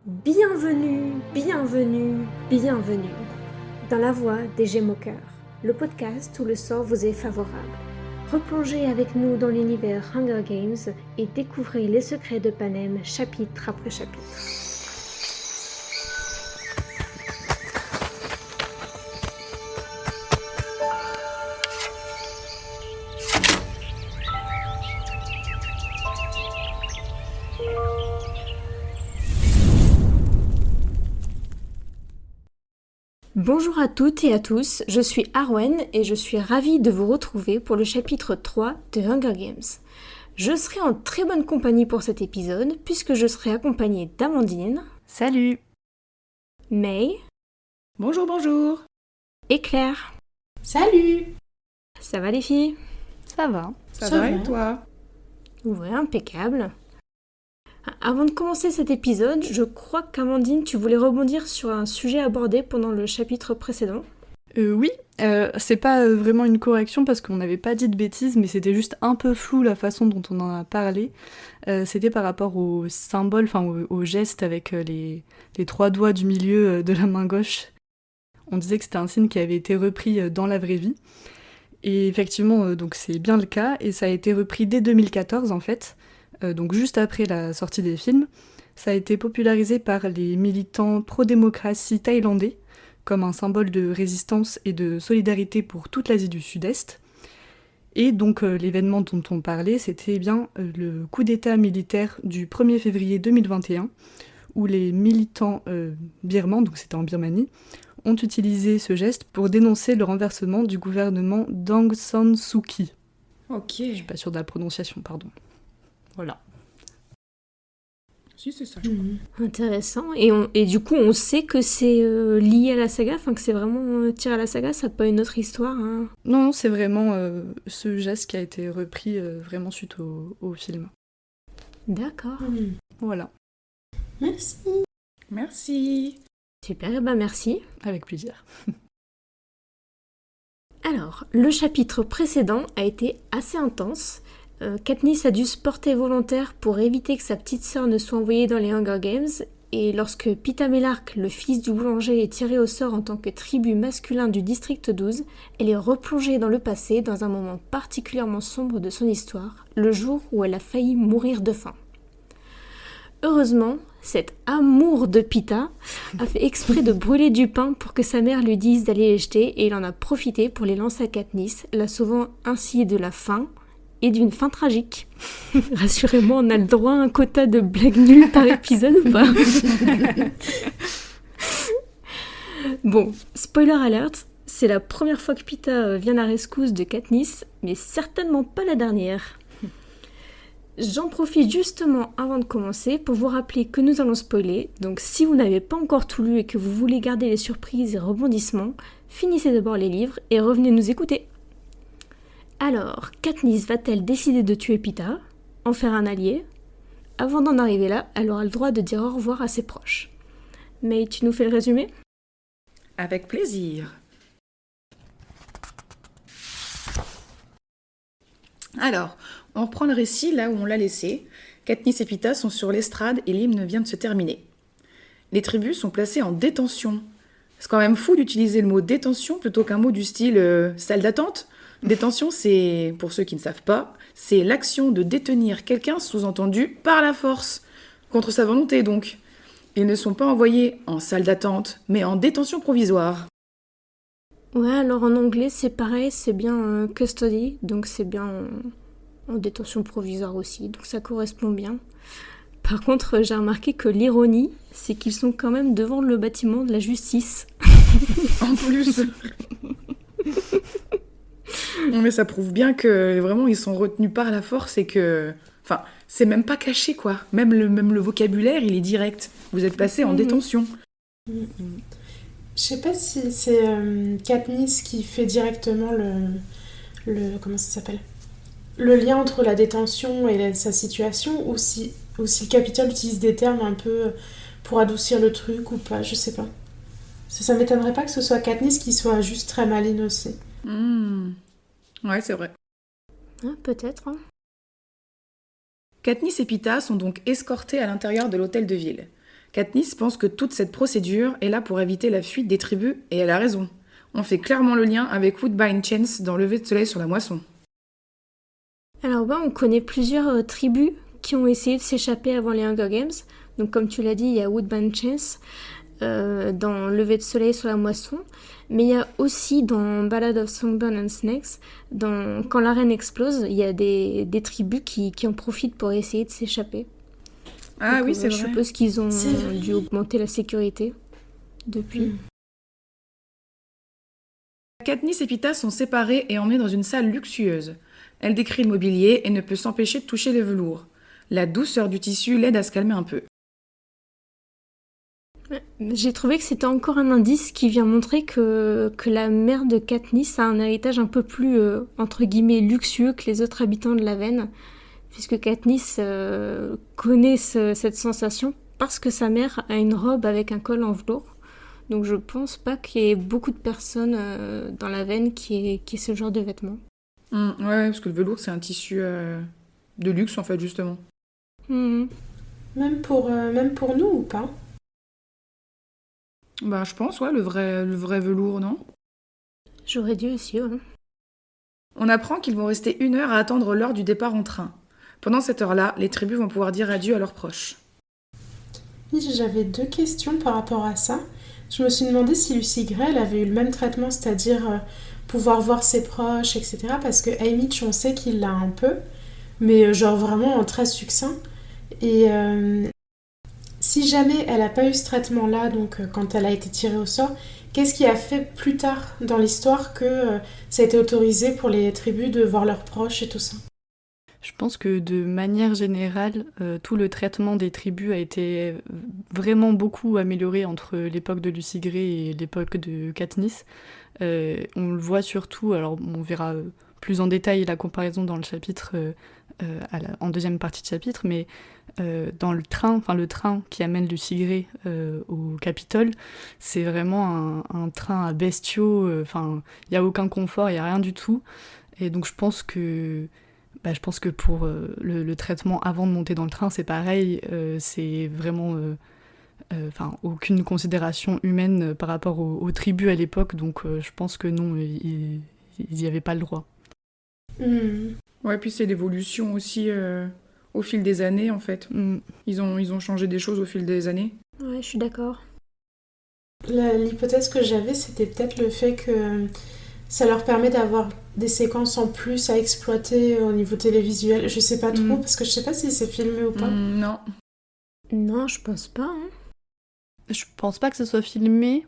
Bienvenue, bienvenue, bienvenue dans la voie des Gémeaux cœur, le podcast où le sort vous est favorable. Replongez avec nous dans l'univers Hunger Games et découvrez les secrets de Panem chapitre après chapitre. Bonjour à toutes et à tous, je suis Arwen et je suis ravie de vous retrouver pour le chapitre 3 de Hunger Games. Je serai en très bonne compagnie pour cet épisode puisque je serai accompagnée d'Amandine. Salut! May. Bonjour, bonjour! Et Claire. Salut! Ça va les filles? Ça va. Ça va et toi? Ouais, impeccable. Avant de commencer cet épisode, je crois qu'Amandine, tu voulais rebondir sur un sujet abordé pendant le chapitre précédent. Oui, c'est pas vraiment une correction parce qu'on n'avait pas dit de bêtises, mais c'était juste un peu flou la façon dont on en a parlé. C'était par rapport au symbole, enfin au geste avec les 3 doigts du milieu de la main gauche. On disait que c'était un signe qui avait été repris dans la vraie vie. Et effectivement, donc c'est bien le cas, et ça a été repris dès 2014 en fait. Donc juste après la sortie des films, ça a été popularisé par les militants pro-démocratie thaïlandais comme un symbole de résistance et de solidarité pour toute l'Asie du Sud-Est. Et donc l'événement dont on parlait, c'était bien le coup d'état militaire du 1er février 2021, où les militants birmans, donc c'était en Birmanie, ont utilisé ce geste pour dénoncer le renversement du gouvernement d'Aung San Suu Kyi. Ok. Je suis pas sûre de la prononciation, pardon. Voilà. Si, c'est ça, je crois. Intéressant. Et du coup, on sait que c'est lié à la saga, enfin que c'est vraiment tiré à la saga, ça n'a pas une autre histoire. Hein. Non, c'est vraiment ce geste qui a été repris vraiment suite au film. D'accord. Voilà. Merci. Merci. Super, et ben merci. Avec plaisir. Alors, le chapitre précédent a été assez intense. Katniss a dû se porter volontaire pour éviter que sa petite sœur ne soit envoyée dans les Hunger Games, et lorsque Pita Mellark, le fils du boulanger, est tiré au sort en tant que tribut masculin du district 12, elle est replongée dans le passé dans un moment particulièrement sombre de son histoire, le jour où elle a failli mourir de faim. Heureusement, cet amour de Pita a fait exprès de brûler du pain pour que sa mère lui dise d'aller les jeter, et il en a profité pour les lancer à Katniss, la sauvant ainsi de la faim, et d'une fin tragique. Rassurez-moi, on a le droit à un quota de blagues nulles par épisode ou pas? Bon, spoiler alert, c'est la première fois que Pita vient à la rescousse de Katniss, mais certainement pas la dernière. J'en profite justement avant de commencer pour vous rappeler que nous allons spoiler, donc si vous n'avez pas encore tout lu et que vous voulez garder les surprises et rebondissements, finissez d'abord les livres et revenez nous écouter. Alors, Katniss va-t-elle décider de tuer Pita, en faire un allié? Avant d'en arriver là, elle aura le droit de dire au revoir à ses proches. Mais tu nous fais le résumé? Avec plaisir. Alors, on reprend le récit là où on l'a laissé. Katniss et Pita sont sur l'estrade et l'hymne vient de se terminer. Les tribus sont placées en détention. C'est quand même fou d'utiliser le mot détention plutôt qu'un mot du style salle d'attente. Détention, c'est, pour ceux qui ne savent pas, c'est l'action de détenir quelqu'un, sous-entendu par la force, contre sa volonté donc. Ils ne sont pas envoyés en salle d'attente, mais en détention provisoire. Ouais, alors en anglais c'est pareil, c'est bien custody, donc c'est bien en détention provisoire aussi, donc ça correspond bien. Par contre, j'ai remarqué que l'ironie, c'est qu'ils sont quand même devant le bâtiment de la justice. En plus. Non mais ça prouve bien que vraiment ils sont retenus par la force et que... Enfin, c'est même pas caché quoi. Même le vocabulaire, il est direct. Vous êtes placés en détention. Je sais pas si c'est Katniss qui fait directement le comment ça s'appelle? Le lien entre la détention et sa situation, ou si le Capitole utilise des termes un peu pour adoucir le truc ou pas, je sais pas. Ça m'étonnerait pas que ce soit Katniss qui soit juste très maligne aussi. Ouais, c'est vrai. Ah, peut-être. Hein. Katniss et Pita sont donc escortés à l'intérieur de l'hôtel de ville. Katniss pense que toute cette procédure est là pour éviter la fuite des tribus, et elle a raison. On fait clairement le lien avec Woodbine Chance dans Lever de soleil sur la moisson. Alors on connaît plusieurs tribus qui ont essayé de s'échapper avant les Hunger Games. Donc comme tu l'as dit, il y a Woodbine Chance dans Lever de soleil sur la moisson. Mais il y a aussi dans Ballad of Songbird and Snakes, quand l'arène explose, il y a des tribus qui en profitent pour essayer de s'échapper. Ah Donc, oui, c'est je vrai. suppose qu'ils ont C'est vrai. dû augmenter la sécurité depuis. Katniss et Pita sont séparées et emmenées dans une salle luxueuse. Elle décrit le mobilier et ne peut s'empêcher de toucher les velours. La douceur du tissu l'aide à se calmer un peu. J'ai trouvé que c'était encore un indice qui vient montrer que la mère de Katniss a un héritage un peu plus, entre guillemets, luxueux que les autres habitants de la Veine, puisque Katniss connaît cette sensation parce que sa mère a une robe avec un col en velours. Donc je pense pas qu'il y ait beaucoup de personnes dans la Veine qui aient ce genre de vêtements. Ouais, parce que le velours, c'est un tissu de luxe, en fait, justement. Mhm. Même pour nous ou pas? Bah, je pense, ouais, le vrai velours, non? J'aurais dû aussi, ouais. On apprend qu'ils vont rester 1 heure à attendre l'heure du départ en train. Pendant cette heure-là, les tribus vont pouvoir dire adieu à leurs proches. Oui, j'avais 2 questions par rapport à ça. Je me suis demandé si Lucy Gray elle avait eu le même traitement, c'est-à-dire pouvoir voir ses proches, etc. Parce que Haymitch, on sait qu'il l'a un peu, mais genre vraiment très succinct. Et si jamais elle n'a pas eu ce traitement-là, donc quand elle a été tirée au sort, qu'est-ce qui a fait plus tard dans l'histoire que ça a été autorisé pour les tribus de voir leurs proches et tout ça? Je pense que de manière générale, tout le traitement des tribus a été vraiment beaucoup amélioré entre l'époque de Lucy Gray et l'époque de Katniss. On le voit surtout, alors on verra plus en détail la comparaison dans le chapitre, en deuxième partie de chapitre, mais dans le train qui amène Lucy Gray au Capitole, c'est vraiment un train à bestiaux, il n'y a aucun confort, il n'y a rien du tout. Et donc je pense que pour le traitement avant de monter dans le train, c'est pareil, c'est vraiment aucune considération humaine par rapport aux tribus à l'époque, donc je pense que non, ils n'y avaient pas le droit. Ouais, puis c'est l'évolution aussi au fil des années, en fait. Ils ont changé des choses au fil des années. Ouais, je suis d'accord. L'hypothèse que j'avais, c'était peut-être le fait que ça leur permet d'avoir des séquences en plus à exploiter au niveau télévisuel. Je sais pas trop, parce que je sais pas si c'est filmé ou pas. Non. Non, je pense pas. Hein. Je pense pas que ce soit filmé,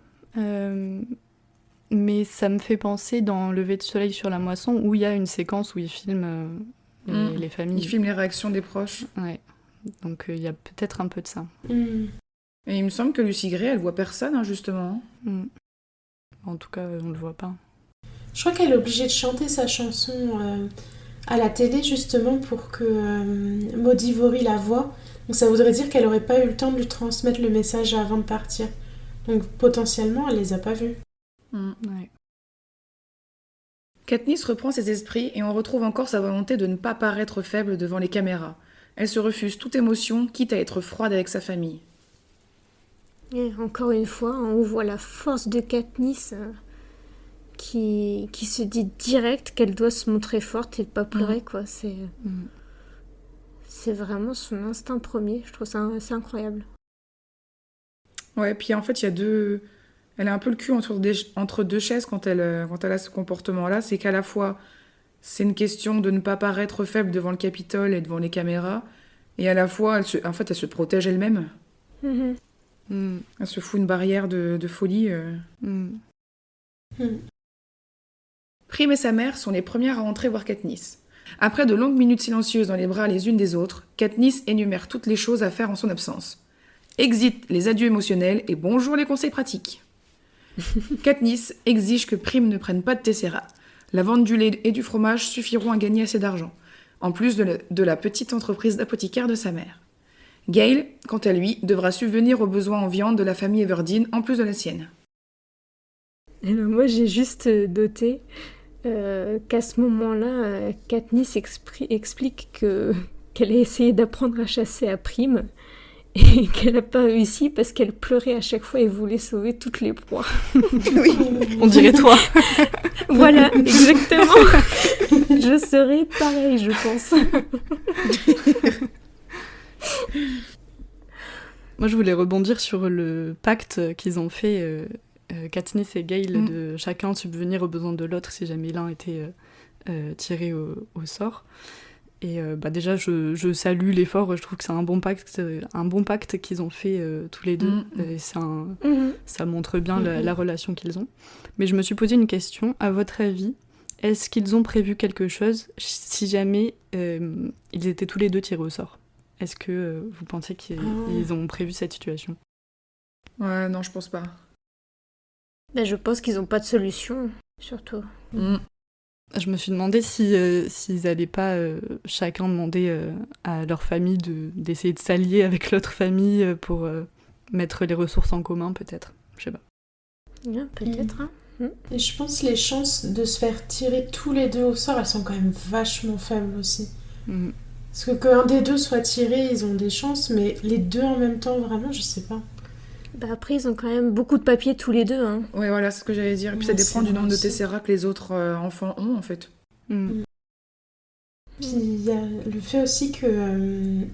mais ça me fait penser dans Lever de soleil sur la moisson, où il y a une séquence où ils filment les familles. Ils filment les réactions des proches. Ouais. Donc il y a peut-être un peu de ça. Et il me semble que Lucy Gray, elle voit personne, hein, justement. En tout cas, on le voit pas. Je crois qu'elle est obligée de chanter sa chanson à la télé, justement, pour que Maudie Vory la voie. Donc ça voudrait dire qu'elle aurait pas eu le temps de lui transmettre le message avant de partir. Donc potentiellement, elle les a pas vus. Ouais. Katniss reprend ses esprits et on retrouve encore sa volonté de ne pas paraître faible devant les caméras. Elle se refuse toute émotion, quitte à être froide avec sa famille. Et encore une fois, on voit la force de Katniss qui se dit direct qu'elle doit se montrer forte et ne pas pleurer, quoi. C'est vraiment son instinct premier. Je trouve ça assez incroyable. Ouais, puis en fait, il y a deux... Elle a un peu le cul entre deux chaises quand elle a ce comportement-là. C'est qu'à la fois, c'est une question de ne pas paraître faible devant le Capitole et devant les caméras, et à la fois, elle se protège elle-même. Elle se fout une barrière de folie. Prime et sa mère sont les premières à entrer voir Katniss. Après de longues minutes silencieuses dans les bras les unes des autres, Katniss énumère toutes les choses à faire en son absence. Exit les adieux émotionnels et bonjour les conseils pratiques. Katniss exige que Prime ne prenne pas de Tessera. La vente du lait et du fromage suffiront à gagner assez d'argent, en plus de la petite entreprise d'apothicaire de sa mère. Gale, quant à lui, devra subvenir aux besoins en viande de la famille Everdeen en plus de la sienne. Et ben moi, j'ai juste noté qu'à ce moment-là, Katniss explique qu'elle a essayé d'apprendre à chasser à Prime et qu'elle n'a pas réussi parce qu'elle pleurait à chaque fois et voulait sauver toutes les proies. Oui. On dirait toi. Voilà, exactement. Je serais pareil, je pense. Moi, je voulais rebondir sur le pacte qu'ils ont fait, Katniss et Gale, de chacun subvenir aux besoins de l'autre si jamais l'un était tiré au sort. Et déjà, je salue l'effort. Je trouve que c'est un bon pacte qu'ils ont fait tous les deux. Et ça montre bien la relation qu'ils ont. Mais je me suis posé une question. À votre avis, est-ce qu'ils ont prévu quelque chose si jamais ils étaient tous les deux tirés au sort ? Est-ce que vous pensez qu'ils ont prévu cette situation ? Ouais, non, je pense pas. Ben, je pense qu'ils n'ont pas de solution, surtout. Je me suis demandé s'ils allaient pas chacun demander à leur famille d'essayer de s'allier avec l'autre famille pour mettre les ressources en commun, peut-être. Je sais pas. Ouais, peut-être. Et je pense que les chances de se faire tirer tous les deux au sort, elles sont quand même vachement faibles aussi. Parce que qu'un des deux soit tiré, ils ont des chances, mais les deux en même temps, vraiment, je sais pas. Bah après, ils ont quand même beaucoup de papiers tous les deux. Hein. Ouais, voilà, c'est ce que j'allais dire. Et puis ça Ouais, dépend c'est du nombre de vrai aussi. Tessera que les autres enfants ont, en fait. Puis il y a le fait aussi que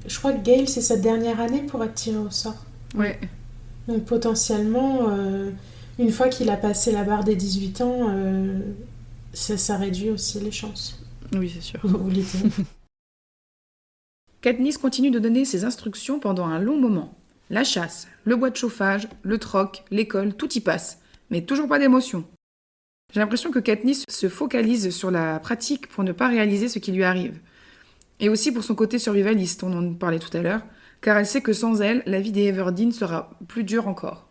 je crois que Gale, c'est sa dernière année pour être tiré au sort. Ouais. Donc potentiellement, une fois qu'il a passé la barre des 18 ans, ça réduit aussi les chances. Oui, c'est sûr. Ou l'idée. Katniss continue de donner ses instructions pendant un long moment. La chasse, le bois de chauffage, le troc, l'école, tout y passe. Mais toujours pas d'émotion. J'ai l'impression que Katniss se focalise sur la pratique pour ne pas réaliser ce qui lui arrive. Et aussi pour son côté survivaliste, on en parlait tout à l'heure, car elle sait que sans elle, la vie des Everdeen sera plus dure encore.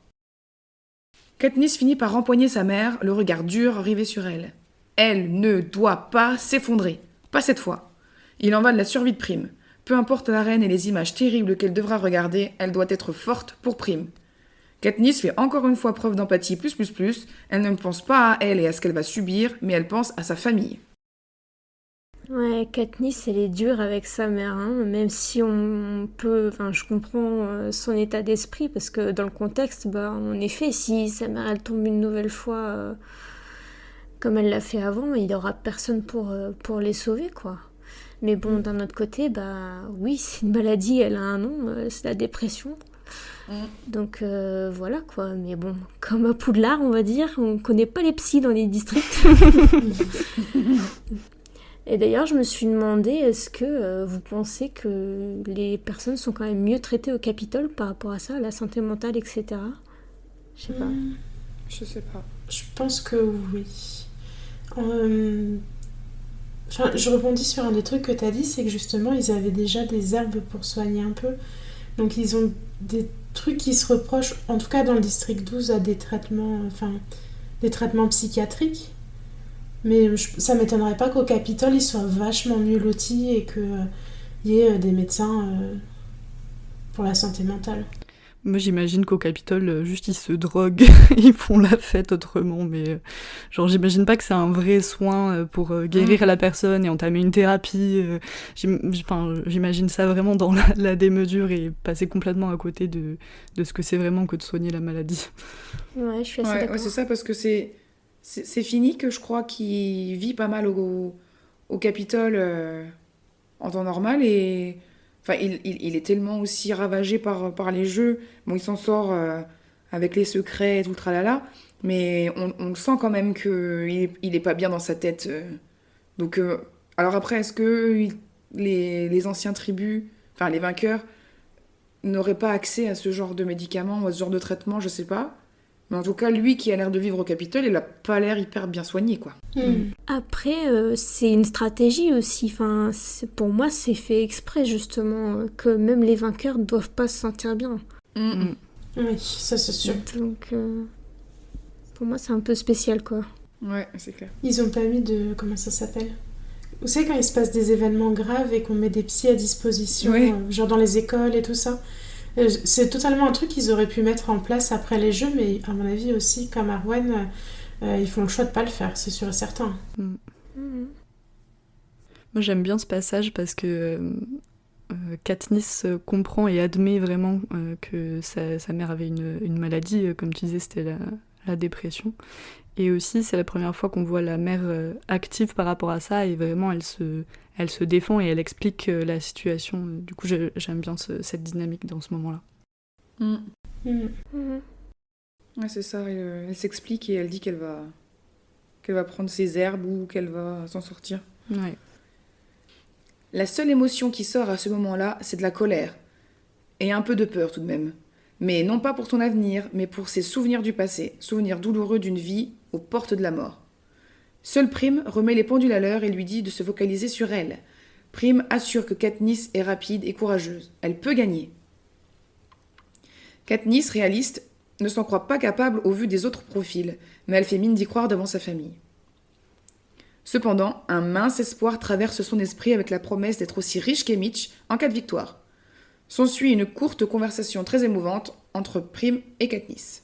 Katniss finit par empoigner sa mère, le regard dur rivé sur elle. Elle ne doit pas s'effondrer. Pas cette fois. Il en va de la survie de Prime. Peu importe la reine et les images terribles qu'elle devra regarder, elle doit être forte pour Prime. Katniss fait encore une fois preuve d'empathie plus. Elle ne pense pas à elle et à ce qu'elle va subir, mais elle pense à sa famille. Ouais, Katniss, elle est dure avec sa mère, hein, même si on peut... Enfin, je comprends son état d'esprit, parce que dans le contexte, en effet, si sa mère, elle tombe une nouvelle fois comme elle l'a fait avant, il n'y aura personne pour les sauver, quoi. Mais bon, d'un autre côté, oui, c'est une maladie, elle a un nom, c'est la dépression. Donc voilà, quoi. Mais bon, comme à Poudlard, on va dire, on connaît pas les psys dans les districts. Et d'ailleurs, je me suis demandé, est-ce que vous pensez que les personnes sont quand même mieux traitées au Capitole par rapport à ça, la santé mentale, etc. Je sais pas. Je sais pas. Je pense que oui. Enfin, je rebondis sur un des trucs que tu as dit, c'est que justement, ils avaient déjà des herbes pour soigner un peu. Donc, ils ont des trucs qui se reprochent, en tout cas dans le district 12, à des traitements psychiatriques. Mais ça m'étonnerait pas qu'au Capitole, ils soient vachement mieux lotis et qu'il y ait des médecins pour la santé mentale. Moi, j'imagine qu'au Capitole, juste ils se droguent, ils font la fête autrement, mais j'imagine pas que c'est un vrai soin pour guérir la personne et entamer une thérapie. J'imagine ça vraiment dans la démesure et passer complètement à côté de ce que c'est vraiment que de soigner la maladie. Ouais, je suis assez d'accord. Ouais, c'est ça, parce que c'est fini que je crois qu'il vit pas mal au Capitole en temps normal et... Enfin, il est tellement aussi ravagé par les jeux. Bon, il s'en sort avec les secrets et tout le tralala, mais on le sent quand même qu'il est pas bien dans sa tête. Donc, alors après, est-ce que les anciens tribus, enfin les vainqueurs, n'auraient pas accès à ce genre de médicaments ou à ce genre de traitement, je sais pas. Mais en tout cas, lui qui a l'air de vivre au Capitole, il a pas l'air hyper bien soigné, quoi. Après, c'est une stratégie aussi. Enfin, pour moi, c'est fait exprès, justement, que même les vainqueurs ne doivent pas se sentir bien. Oui, ça c'est sûr. Donc, pour moi, c'est un peu spécial, quoi. Ouais, c'est clair. Ils ont pas mis de... Comment ça s'appelle ? Vous savez, quand il se passe des événements graves et qu'on met des psys à disposition, Oui. Genre dans les écoles et tout ça, c'est totalement un truc qu'ils auraient pu mettre en place après les jeux, mais à mon avis aussi, comme Arwen, ils font le choix de pas le faire, c'est sûr et certain. Moi, j'aime bien ce passage parce que Katniss comprend et admet vraiment que sa mère avait une maladie, comme tu disais, c'était la dépression. Et aussi, c'est la première fois qu'on voit la mère active par rapport à ça, et vraiment, elle se défend et elle explique la situation. Du coup, j'aime bien cette dynamique dans ce moment-là. Ouais, c'est ça, elle s'explique et elle dit qu'elle va prendre ses herbes ou qu'elle va s'en sortir. Ouais. La seule émotion qui sort à ce moment-là, c'est de la colère. Et un peu de peur tout de même. Mais non pas pour son avenir, mais pour ses souvenirs du passé, souvenirs douloureux d'une vie aux portes de la mort. Seul Prime remet les pendules à l'heure et lui dit de se focaliser sur elle. Prime assure que Katniss est rapide et courageuse. Elle peut gagner. Katniss, réaliste, ne s'en croit pas capable au vu des autres profils, mais elle fait mine d'y croire devant sa famille. Cependant, un mince espoir traverse son esprit avec la promesse d'être aussi riche qu'Haymitch en cas de victoire. S'ensuit une courte conversation très émouvante entre Prime et Katniss.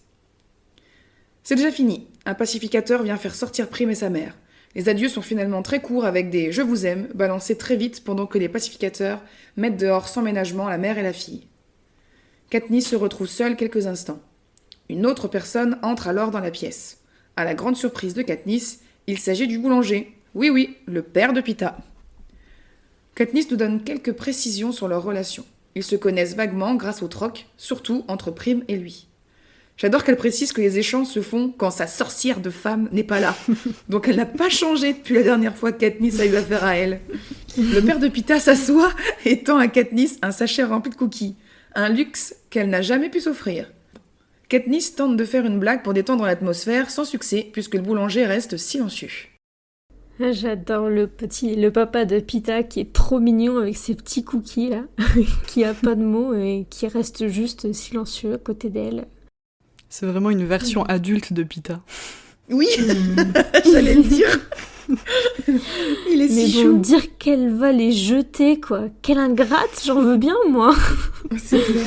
C'est déjà fini. Un pacificateur vient faire sortir Prime et sa mère. Les adieux sont finalement très courts avec des « je vous aime » balancés très vite pendant que les pacificateurs mettent dehors sans ménagement la mère et la fille. Katniss se retrouve seule quelques instants. Une autre personne entre alors dans la pièce. À la grande surprise de Katniss, il s'agit du boulanger. Oui, le père de Pita. Katniss nous donne quelques précisions sur leur relation. Ils se connaissent vaguement grâce au troc, surtout entre Prime et lui. J'adore qu'elle précise que les échanges se font quand sa sorcière de femme n'est pas là. Donc elle n'a pas changé depuis la dernière fois que Katniss a eu affaire à elle. Le père de Pita s'assoit et tend à Katniss un sachet rempli de cookies. Un luxe qu'elle n'a jamais pu s'offrir. Katniss tente de faire une blague pour détendre l'atmosphère, sans succès, puisque le boulanger reste silencieux. J'adore le papa de Pita qui est trop mignon avec ses petits cookies là, qui a pas de mots et qui reste juste silencieux à côté d'elle. C'est vraiment une version adulte de Pita. Oui, j'allais le dire. Il est Mais si bon, chou. dire qu'elle va les jeter quoi, quelle ingrate, j'en veux bien moi. C'est clair.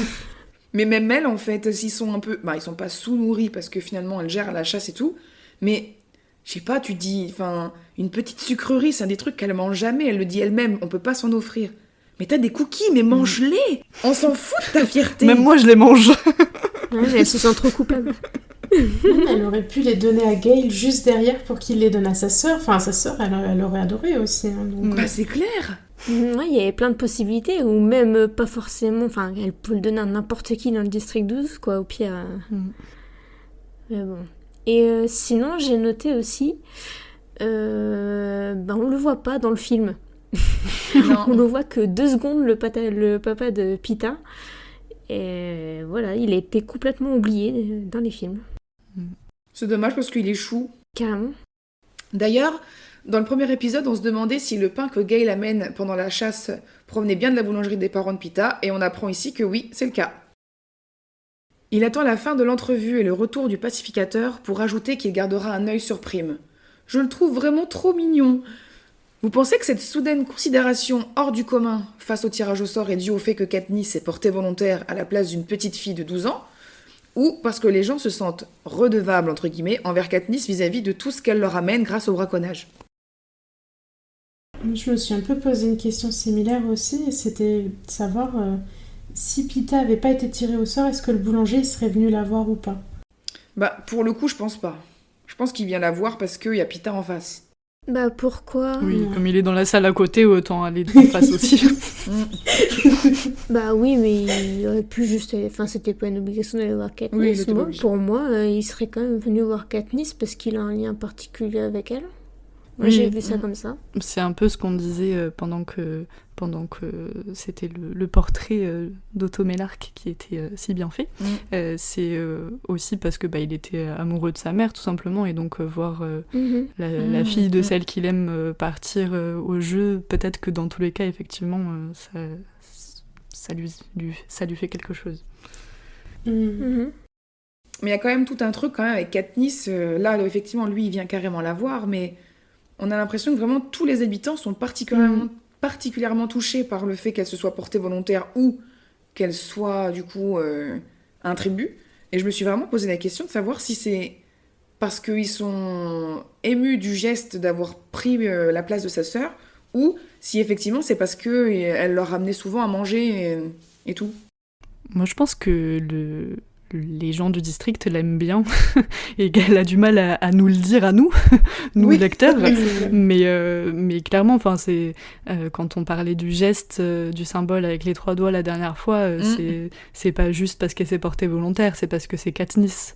Mais même elle, en fait, s'ils sont un peu... Bah, ils sont pas sous-nourris parce que finalement, elle gère la chasse et tout. Mais, je sais pas, tu dis... Enfin, une petite sucrerie, c'est un des trucs qu'elle mange jamais. Elle le dit elle-même, on peut pas s'en offrir. Mais t'as des cookies, mais mange-les. On s'en fout de ta fierté. Même moi, je les mange. Ouais, mais elle se sent trop coupable. Elle aurait pu les donner à Gale juste derrière pour qu'il les donne à sa sœur. Enfin, sa sœur, elle aurait adoré aussi. Hein, donc... Bah, c'est clair. Ouais, il y avait plein de possibilités, ou même pas forcément... Enfin, elle peut le donner à n'importe qui dans le district 12, quoi, au pire. Mais bon. Et sinon, j'ai noté aussi... on le voit pas dans le film. Non. On le voit que 2 secondes, le papa de Pita. Et voilà, il a été complètement oublié dans les films. C'est dommage parce qu'il est chou. Carrément. D'ailleurs, dans le premier épisode, on se demandait si le pain que Gale amène pendant la chasse provenait bien de la boulangerie des parents de Pita, et on apprend ici que oui, c'est le cas. Il attend la fin de l'entrevue et le retour du pacificateur pour ajouter qu'il gardera un œil sur Prime. Je le trouve vraiment trop mignon. Vous pensez que cette soudaine considération hors du commun face au tirage au sort est due au fait que Katniss s'est portée volontaire à la place d'une petite fille de 12 ans, ou parce que les gens se sentent redevables, entre guillemets, envers Katniss vis-à-vis de tout ce qu'elle leur amène grâce au braconnage? Je me suis un peu posé une question similaire aussi, et c'était de savoir si Pita avait pas été tirée au sort, est-ce que le boulanger serait venu la voir ou pas? Bah, pour le coup, je pense pas. Je pense qu'il vient la voir parce qu'il y a Pita en face. Bah pourquoi? Oui, Ouais. comme il est dans la salle à côté, autant aller en face aussi. Bah oui, mais il aurait pu juste... Enfin, c'était pas une obligation d'aller voir Katniss. Oui, il était pas Moi, obligé. pour moi, il serait quand même venu voir Katniss parce qu'il a un lien particulier avec elle. Moi, Oui. j'ai vu ça comme ça. C'est un peu ce qu'on disait pendant que c'était le portrait d'Otto Mellark qui était si bien fait. C'est aussi parce que il était amoureux de sa mère tout simplement, et donc voir la fille de celle qu'il aime partir au jeu, peut-être que dans tous les cas effectivement ça lui fait quelque chose. Mhm. Mais il y a quand même tout un truc quand même avec Katniss. Là, effectivement, lui, il vient carrément la voir, mais on a l'impression que vraiment tous les habitants sont particulièrement touchés par le fait qu'elle se soit portée volontaire ou qu'elle soit, du coup, un tribut. Et je me suis vraiment posé la question de savoir si c'est parce qu'ils sont émus du geste d'avoir pris la place de sa sœur, ou si effectivement c'est parce que elle leur ramenait souvent à manger et tout. Moi, je pense que les gens du district l'aiment bien et qu'elle a du mal à nous le dire à nous, Oui. lecteurs. Oui. Mais clairement, enfin, c'est quand on parlait du geste, du symbole avec les 3 doigts la dernière fois, c'est pas juste parce qu'elle s'est portée volontaire, c'est parce que c'est Katniss.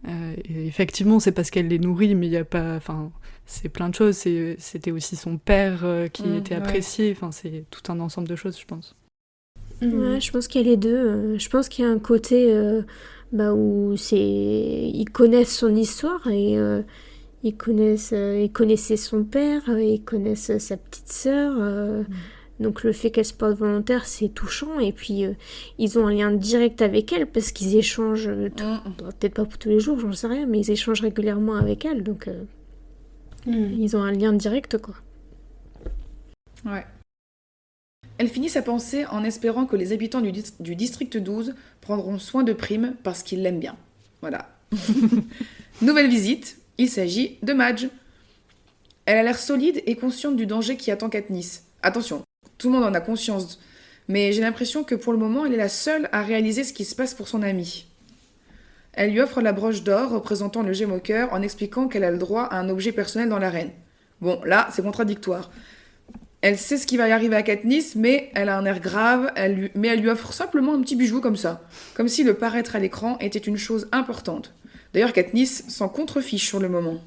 Et effectivement, c'est parce qu'elle les nourrit, mais il y a pas, enfin, c'est plein de choses. C'était aussi son père qui était apprécié. Enfin, c'est tout un ensemble de choses, je pense. Ouais, je pense qu'il y a les deux. Je pense qu'il y a un côté où ils connaissent son histoire et ils connaissaient son père, ils connaissent sa petite sœur. Donc le fait qu'elle se porte volontaire, c'est touchant. Et puis ils ont un lien direct avec elle parce qu'ils échangent, peut-être pas pour tous les jours, j'en sais rien, mais ils échangent régulièrement avec elle. Donc ils ont un lien direct, quoi. Ouais. Elle finit sa pensée en espérant que les habitants du district 12 prendront soin de Prime parce qu'ils l'aiment bien. Voilà. Nouvelle visite, il s'agit de Madge. Elle a l'air solide et consciente du danger qui attend Katniss. Attention, tout le monde en a conscience, mais j'ai l'impression que pour le moment, elle est la seule à réaliser ce qui se passe pour son amie. Elle lui offre la broche d'or représentant le gemme au cœur en expliquant qu'elle a le droit à un objet personnel dans l'arène. Bon, là, c'est contradictoire. Elle sait ce qui va y arriver à Katniss, mais elle a un air grave, mais elle lui offre simplement un petit bijou comme ça. Comme si le paraître à l'écran était une chose importante. D'ailleurs, Katniss s'en contrefiche sur le moment.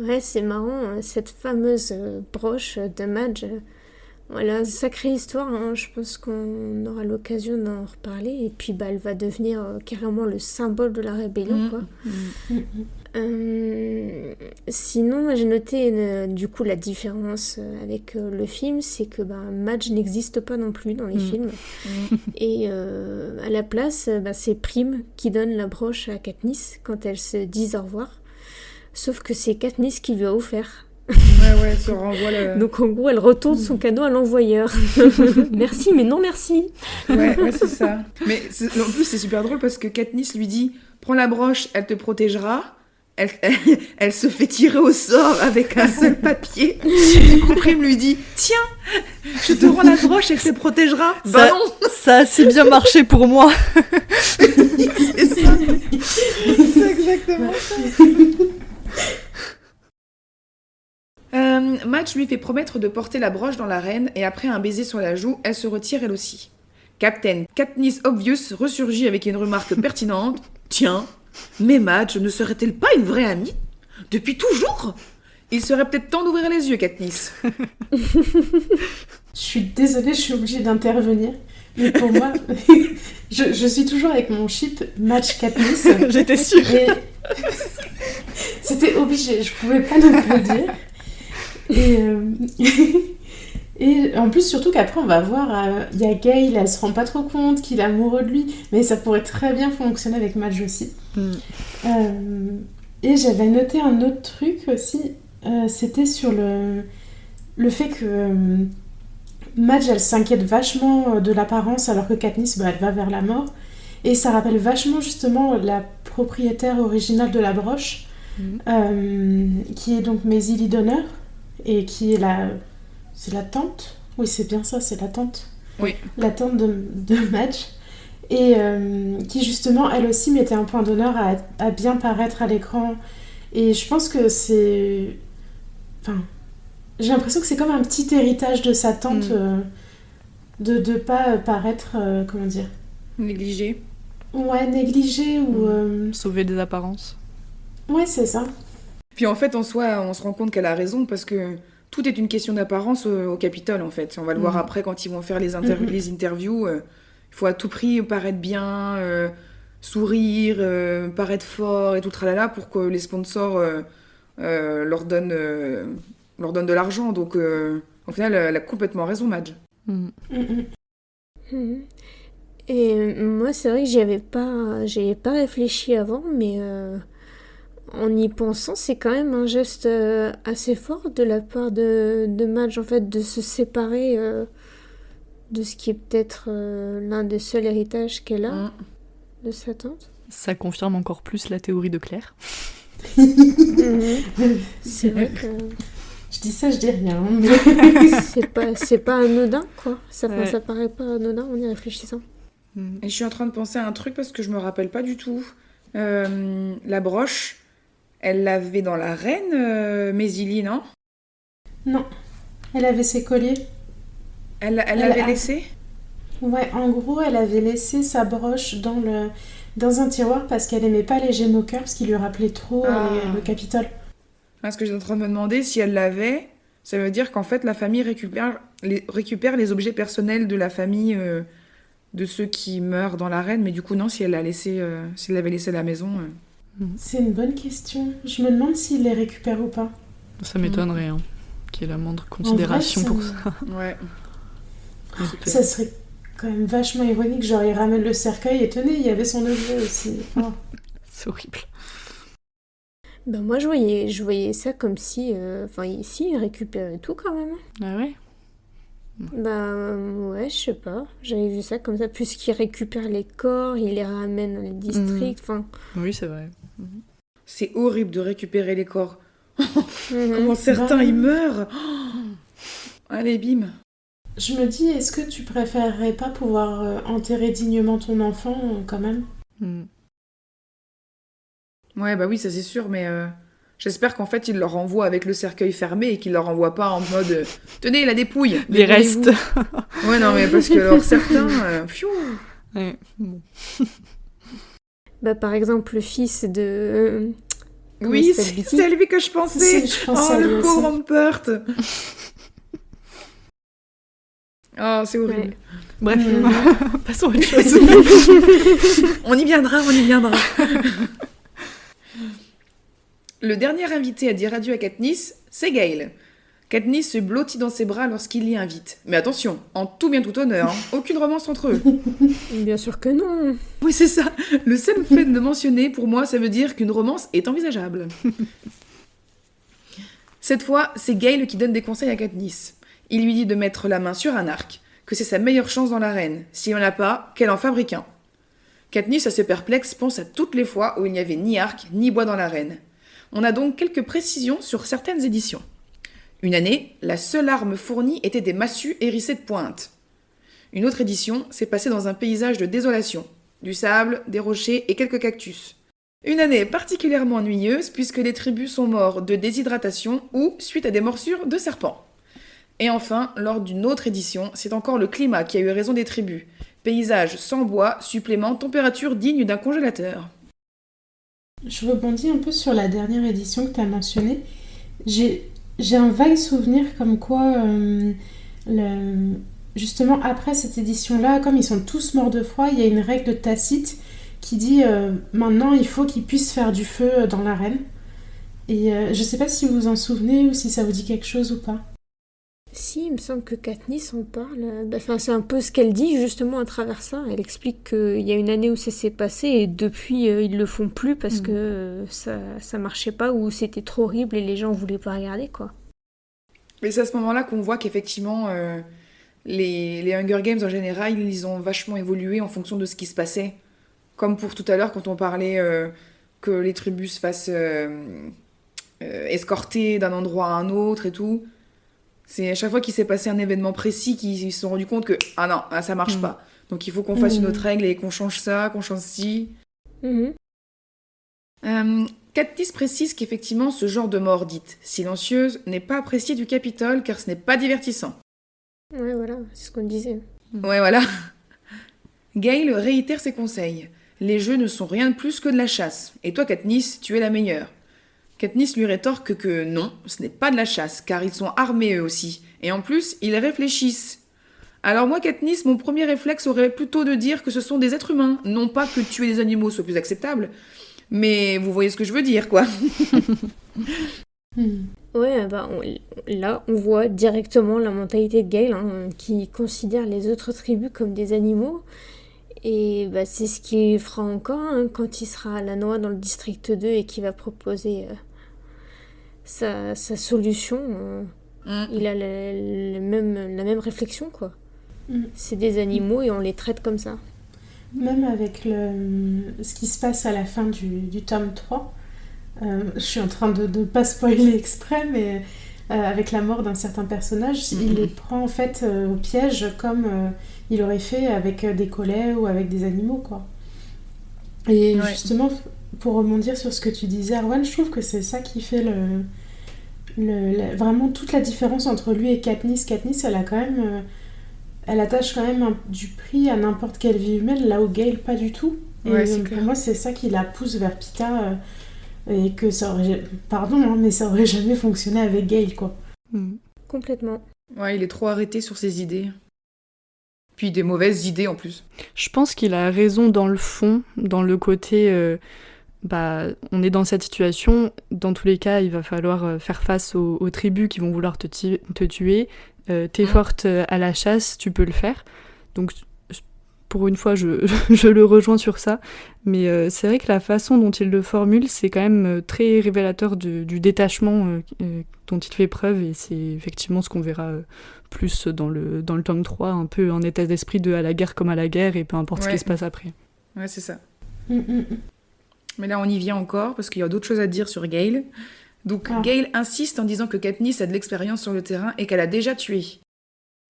Ouais, c'est marrant, cette fameuse broche de Madge. Voilà, sacrée histoire, hein. Je pense qu'on aura l'occasion d'en reparler. Et puis, elle va devenir carrément le symbole de la rébellion, quoi. Sinon, moi, j'ai noté du coup la différence avec le film, c'est que Madge n'existe pas non plus dans les films. Et à la place, c'est Prime qui donne la broche à Katniss quand elles se disent au revoir. Sauf que c'est Katniss qui lui a offert. Ouais, se renvoie le... Donc en gros, elle retourne son cadeau à l'envoyeur. Merci, mais non merci. Ouais, c'est ça. Mais en plus, c'est super drôle parce que Katniss lui dit « Prends la broche, elle te protégera ». Elle se fait tirer au sort avec un seul papier. Du coup, Prime lui dit « Tiens, je te rends la broche, elle te protégera ». Bah non. Ça a si bien marché pour moi. C'est ça. C'est exactement ça. Madge lui fait promettre de porter la broche dans l'arène et après un baiser sur la joue, elle se retire elle aussi. Captain Katniss Obvious ressurgit avec une remarque pertinente. Tiens, mais Madge ne serait-elle pas une vraie amie ? Depuis toujours ? Il serait peut-être temps d'ouvrir les yeux, Katniss. Je suis désolée, je suis obligée d'intervenir. Mais pour moi, je suis toujours avec mon chip Madge Katniss. J'étais sûre. C'était obligé, je pouvais pas ne pas le dire. Et en plus, surtout qu'après, on va voir, il y a Gale, elle se rend pas trop compte qu'il est amoureux de lui, mais ça pourrait très bien fonctionner avec Madge aussi. Et j'avais noté un autre truc aussi, c'était sur le fait que Madge, elle s'inquiète vachement de l'apparence, alors que Katniss, elle va vers la mort. Et ça rappelle vachement justement la propriétaire originale de la broche, qui est donc Maisie Lee Donner, et qui est c'est la tante. Oui, c'est bien ça, c'est la tante. Oui. La tante de Madge. Et qui justement, elle aussi mettait un point d'honneur à bien paraître à l'écran. Et je pense que c'est... Enfin, j'ai l'impression que c'est comme un petit héritage de sa tante de ne pas paraître, comment dire... Négligé. Ouais, négligé ou... Sauver des apparences. Ouais, c'est ça. Puis en fait, en soi, on se rend compte qu'elle a raison parce que tout est une question d'apparence au Capitole, en fait. On va le voir après quand ils vont faire les interviews. Il faut à tout prix paraître bien, sourire, paraître fort et tout tralala pour que les sponsors leur donnent de l'argent. Donc, au final, elle a complètement raison, Madge. Et moi, c'est vrai que j'y avais pas réfléchi avant, mais en y pensant, c'est quand même un geste assez fort de la part de Madge, en fait, de se séparer de ce qui est peut-être l'un des seuls héritages qu'elle a de sa tante. Ça confirme encore plus la théorie de Claire. C'est vrai que... Je dis ça, je dis rien. Mais... C'est pas anodin, quoi. Ouais. Ça paraît pas anodin en y réfléchissant. Et je suis en train de penser à un truc parce que je me rappelle pas du tout. La broche, elle l'avait dans la reine, Mésilie, non? Non, elle avait ses colliers. Elle l'avait laissé? Ouais, en gros, elle avait laissé sa broche dans un tiroir parce qu'elle aimait pas les gemmes au cœur, parce qu'il lui rappelait trop le Capitole. Parce que j'étais en train de me demander si elle l'avait, ça veut dire qu'en fait la famille récupère les objets personnels de la famille de ceux qui meurent dans l'arène, mais du coup non, si elle l'avait laissé à la maison. C'est une bonne question. Je me demande s'il les récupère ou pas. Ça m'étonnerait qu'il y ait la moindre considération pour ça. Ouais. Ça serait quand même vachement ironique, genre il ramène le cercueil et tenez, il y avait son objet aussi. Oh. C'est horrible. Ben moi, je voyais ça comme si... ici, il récupérait tout, quand même. Ah ouais? Ouais, je sais pas. J'avais vu ça comme ça. Puisqu'il récupère les corps, il les ramène dans les districts, Oui, c'est vrai. C'est horrible de récupérer les corps. Comment certains ils meurent. Allez, bim. Je me dis, est-ce que tu préférerais pas pouvoir enterrer dignement ton enfant, quand même? Ouais, bah oui, ça c'est sûr, mais j'espère qu'en fait, il leur envoie avec le cercueil fermé et qu'il leur envoie pas en mode tenez, la dépouille, Les débrouillez-vous. restes. Ouais, non, mais parce que alors certains. Pfiou. Ouais. Bon. par exemple, le fils de... comment Oui, il s'appelle, Vicky c'est à lui que je pensais. Si, je pensais à Oh, lui le aussi. pauvre Humpert. Oh, c'est horrible. Bref, passons à autre chose. On y viendra, on y viendra. Le dernier invité à dire adieu à Katniss, c'est Gale. Katniss se blottit dans ses bras lorsqu'il l'y invite. Mais attention, en tout bien tout honneur, aucune romance entre eux. Bien sûr que non. Oui, c'est ça. Le seul fait de le mentionner, pour moi, ça veut dire qu'une romance est envisageable. Cette fois, c'est Gale qui donne des conseils à Katniss. Il lui dit de mettre la main sur un arc, que c'est sa meilleure chance dans l'arène. S'il n'y en a pas, qu'elle en fabrique un. Katniss, assez perplexe, pense à toutes les fois où il n'y avait ni arc ni bois dans l'arène. On a donc quelques précisions sur certaines éditions. Une année, la seule arme fournie était des massues hérissées de pointes. Une autre édition s'est passée dans un paysage de désolation. Du sable, des rochers et quelques cactus. Une année particulièrement ennuyeuse puisque les tribus sont morts de déshydratation ou suite à des morsures de serpents. Et enfin, lors d'une autre édition, c'est encore le climat qui a eu raison des tribus. Paysage sans bois, supplément, température digne d'un congélateur. Je rebondis un peu sur la dernière édition que tu as mentionnée. J'ai un vague souvenir comme quoi, justement après cette édition-là, comme ils sont tous morts de froid, il y a une règle tacite qui dit maintenant il faut qu'ils puissent faire du feu dans l'arène. Et je sais pas si vous vous en souvenez ou si ça vous dit quelque chose ou pas. Si, il me semble que Katniss en parle. C'est un peu ce qu'elle dit justement à travers ça. Elle explique qu'il y a une année où ça s'est passé et depuis ils le font plus parce que ça marchait pas ou c'était trop horrible et les gens voulaient pas regarder, quoi. Mais c'est à ce moment-là qu'on voit qu'effectivement, les Hunger Games en général, ils ont vachement évolué en fonction de ce qui se passait. Comme pour tout à l'heure, quand on parlait que les tribus se fassent escorter d'un endroit à un autre et tout. C'est à chaque fois qu'il s'est passé un événement précis qu'ils se sont rendus compte que ah non, ça marche pas. Donc il faut qu'on fasse une autre règle et qu'on change ça, qu'on change ci. Katniss précise qu'effectivement ce genre de mort dite silencieuse n'est pas apprécié du Capitole car ce n'est pas divertissant. Ouais, voilà, c'est ce qu'on disait. Ouais, voilà. Gale réitère ses conseils. Les jeux ne sont rien de plus que de la chasse. Et toi, Katniss, tu es la meilleure. Katniss lui rétorque que non, ce n'est pas de la chasse, car ils sont armés eux aussi. Et en plus, ils réfléchissent. Alors moi, Katniss, mon premier réflexe aurait plutôt de dire que ce sont des êtres humains. Non pas que tuer des animaux soit plus acceptable, mais vous voyez ce que je veux dire, quoi. Ouais, là, on voit directement la mentalité de Gale, qui considère les autres tribus comme des animaux. Et c'est ce qu'il fera encore quand il sera à la noix dans le district 2 et qu'il va proposer sa solution. Il a la même réflexion, quoi. C'est des animaux et on les traite comme ça. Même avec ce qui se passe à la fin du tome 3, je suis en train de ne pas spoiler exprès, mais avec la mort d'un certain personnage, il les prend en fait au piège comme il aurait fait avec des collets ou avec des animaux, quoi. Et justement, pour rebondir sur ce que tu disais, Erwan, je trouve que c'est ça qui fait vraiment toute la différence entre lui et Katniss. Katniss, elle attache quand même du prix à n'importe quelle vie humaine, là où Gale, pas du tout. Et pour moi, c'est ça qui la pousse vers Pita, et que ça aurait... Pardon, hein, mais ça aurait jamais fonctionné avec Gale, quoi. Complètement. Ouais, il est trop arrêté sur ses idées. Puis des mauvaises idées en plus. Je pense qu'il a raison dans le fond, dans le côté... on est dans cette situation, dans tous les cas, il va falloir faire face aux tribus qui vont vouloir te tuer. T'es forte à la chasse, tu peux le faire. Donc, pour une fois, je le rejoins sur ça. Mais c'est vrai que la façon dont il le formule, c'est quand même très révélateur du détachement dont il fait preuve. Et c'est effectivement ce qu'on verra plus dans le tome 3, un peu en état d'esprit de à la guerre comme à la guerre, et peu importe ce qui se passe après. Ouais, c'est ça. Mais là, on y vient encore, parce qu'il y a d'autres choses à dire sur Gale. Donc, Gale insiste en disant que Katniss a de l'expérience sur le terrain et qu'elle a déjà tué.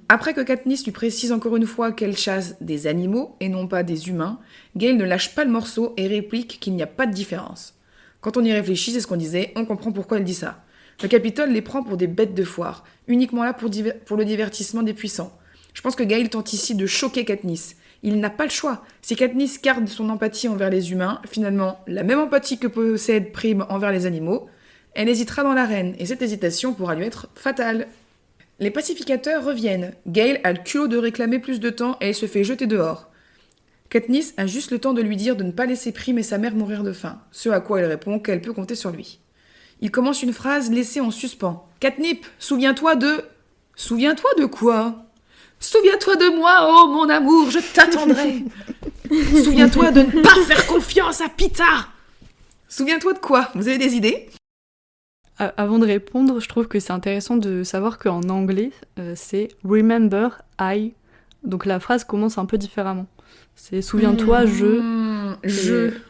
Après que Katniss lui précise encore une fois qu'elle chasse des animaux et non pas des humains, Gale ne lâche pas le morceau et réplique qu'il n'y a pas de différence. Quand on y réfléchit, c'est ce qu'on disait, on comprend pourquoi elle dit ça. Le Capitole les prend pour des bêtes de foire, uniquement là pour le divertissement des puissants. Je pense que Gale tente ici de choquer Katniss. Il n'a pas le choix. Si Katniss garde son empathie envers les humains, finalement, la même empathie que possède Prime envers les animaux, elle hésitera dans l'arène, et cette hésitation pourra lui être fatale. Les pacificateurs reviennent. Gale a le culot de réclamer plus de temps et elle se fait jeter dehors. Katniss a juste le temps de lui dire de ne pas laisser Prime et sa mère mourir de faim, ce à quoi elle répond qu'elle peut compter sur lui. Il commence une phrase laissée en suspens. « Katnip, souviens-toi de... » « Souviens-toi de quoi ? » « Souviens-toi de moi, oh mon amour, je t'attendrai. Souviens-toi de ne pas faire confiance à Pita. Souviens-toi de quoi ? Vous avez des idées ? Avant de répondre, je trouve que c'est intéressant de savoir qu'en anglais, c'est « Remember, I ». Donc la phrase commence un peu différemment. C'est « Souviens-toi, je... ».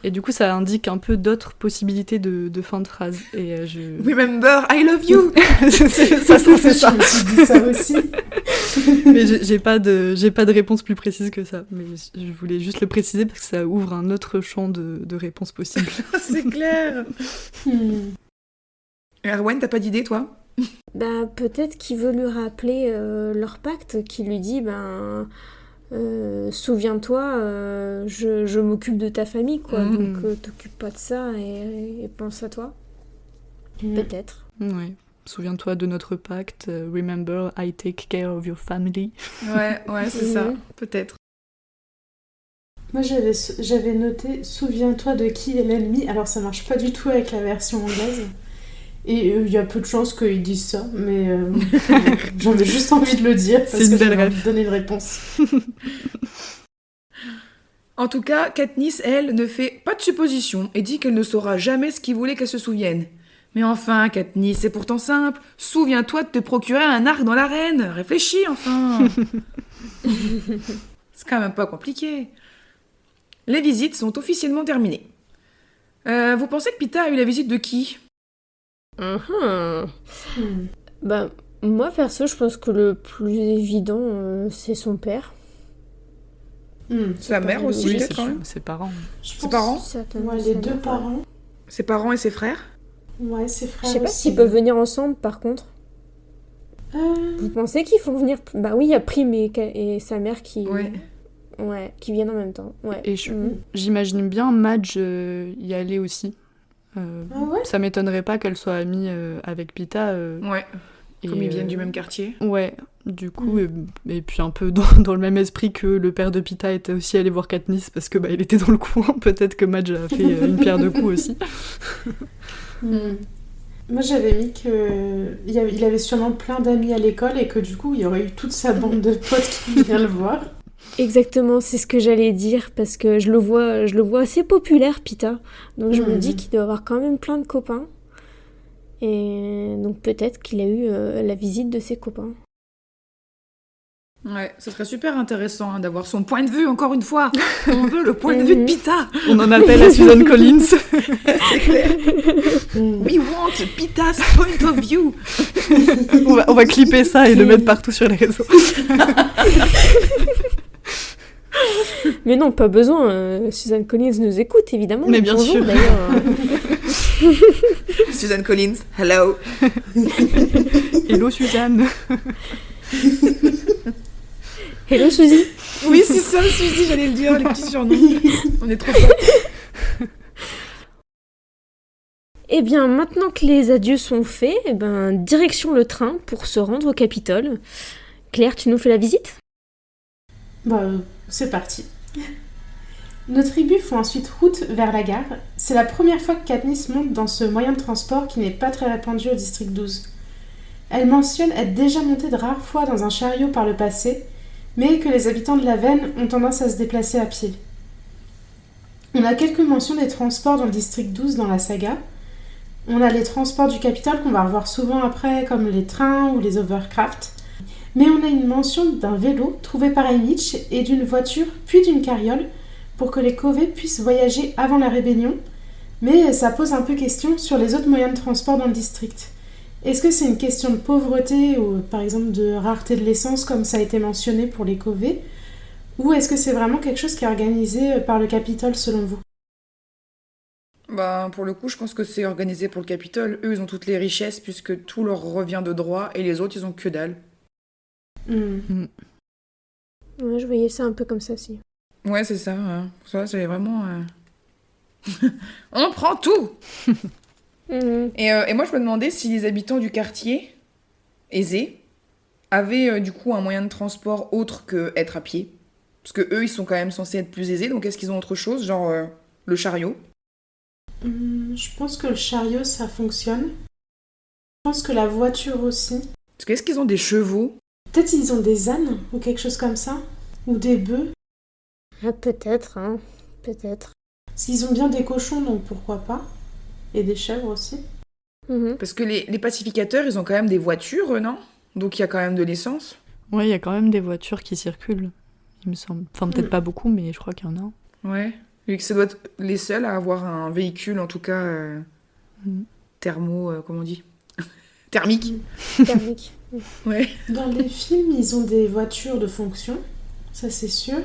Et du coup, ça indique un peu d'autres possibilités de fin de phrase. Et Remember, I love you. Ça. Je me suis dit ça aussi. Mais j'ai pas de réponse plus précise que ça. Mais je voulais juste le préciser parce que ça ouvre un autre champ de réponses possibles. C'est clair. Erwan, t'as pas d'idée, toi ? Peut-être qu'il veut lui rappeler leur pacte, qui lui dit souviens-toi, je m'occupe de ta famille, quoi. Donc t'occupe pas de ça et pense à toi. Peut-être. Ouais. Souviens-toi de notre pacte. Remember, I take care of your family. Ouais, c'est ça. Peut-être. Moi, j'avais noté souviens-toi de qui est l'ennemi. Alors, ça marche pas du tout avec la version anglaise. Et il y a peu de chances qu'ils disent ça, mais j'avais juste envie de le dire parce que j'avais envie de donner une réponse. En tout cas, Katniss, elle, ne fait pas de supposition et dit qu'elle ne saura jamais ce qu'il voulait qu'elle se souvienne. Mais enfin, Katniss, c'est pourtant simple. Souviens-toi de te procurer un arc dans l'arène. Réfléchis, enfin. C'est quand même pas compliqué. Les visites sont officiellement terminées. Vous pensez que Pita a eu la visite de qui ? Moi, perso, je pense que le plus évident, c'est son père. Sa mère aussi, oui, quand même. Ses parents. Ses parents ? Les deux parents. Ses parents et ses frères ? Ouais, ses frères. Je sais pas aussi. s'ils peuvent venir ensemble, par contre. Vous pensez qu'ils font venir... Bah oui, il y a Prime et sa mère qui... Ouais, qui viennent en même temps. Ouais. Et j'imagine bien Madge y aller aussi. Ça m'étonnerait pas qu'elle soit amie avec Pita. Comme ils viennent du même quartier. Ouais, du coup, et puis un peu dans le même esprit que le père de Pita était aussi allé voir Katniss parce que il était dans le coin. Peut-être que Madge a fait une pierre deux coups aussi. Moi, j'avais mis qu'il avait sûrement plein d'amis à l'école et que du coup, il y aurait eu toute sa bande de potes qui vient le voir. Exactement, c'est ce que j'allais dire, parce que je le vois assez populaire, Pita. Donc je me dis qu'il doit avoir quand même plein de copains. Et donc peut-être qu'il a eu la visite de ses copains. Ouais, ce serait super intéressant d'avoir son point de vue, encore une fois. On veut le point de vue de Pita. On en appelle à Susan Collins. C'est clair. We want Pita's point of view. On va clipper ça et le mettre partout sur les réseaux. Mais non, pas besoin. Susan Collins nous écoute, évidemment. Mais bien Bonjour, sûr. D'ailleurs. Susan Collins, hello. Hello Suzanne. Hello, Suzy. Oui, c'est ça, Suzy, j'allais le dire, les petits surnoms. On est trop forts. Eh bien, maintenant que les adieux sont faits, direction le train pour se rendre au Capitole. Claire, tu nous fais la visite ? C'est parti. Nos tribus font ensuite route vers la gare. C'est la première fois que Katniss monte dans ce moyen de transport qui n'est pas très répandu au district 12. Elle mentionne être déjà montée de rares fois dans un chariot par le passé, mais que les habitants de la Veine ont tendance à se déplacer à pied. On a quelques mentions des transports dans le district 12 dans la saga. On a les transports du Capitole qu'on va revoir souvent après, comme les trains ou les overcraft. Mais on a une mention d'un vélo trouvé par Haymitch et d'une voiture puis d'une carriole pour que les Covey puissent voyager avant la rébellion. Mais ça pose un peu question sur les autres moyens de transport dans le district. Est-ce que c'est une question de pauvreté ou par exemple de rareté de l'essence comme ça a été mentionné pour les Covey, ou est-ce que c'est vraiment quelque chose qui est organisé par le Capitole selon vous ? Pour le coup, je pense que c'est organisé pour le Capitole. Eux, ils ont toutes les richesses puisque tout leur revient de droit et les autres, ils ont que dalle. Ouais, je voyais ça un peu comme ça, si. Ouais, c'est ça. Ça, c'est vraiment... On prend tout. Et moi, je me demandais si les habitants du quartier, aisés, avaient du coup un moyen de transport autre que être à pied. Parce que eux, ils sont quand même censés être plus aisés, donc est-ce qu'ils ont autre chose, genre le chariot ? Je pense que le chariot, ça fonctionne. Je pense que la voiture aussi. Parce que est-ce qu'ils ont des chevaux ? Peut-être ils ont des ânes ou quelque chose comme ça. Ou des bœufs. Ah, peut-être, hein. Peut-être. Parce qu'ils ont bien des cochons, donc pourquoi pas. Et des chèvres aussi. Parce que les pacificateurs, ils ont quand même des voitures, non ? Donc il y a quand même de l'essence. Ouais, il y a quand même des voitures qui circulent, il me semble. Enfin, peut-être pas beaucoup, mais je crois qu'il y en a. Ouais. Vu que ça doit être les seuls à avoir un véhicule, en tout cas, comment on dit ? Thermique. Thermique. Ouais. Dans les films, ils ont des voitures de fonction, ça c'est sûr.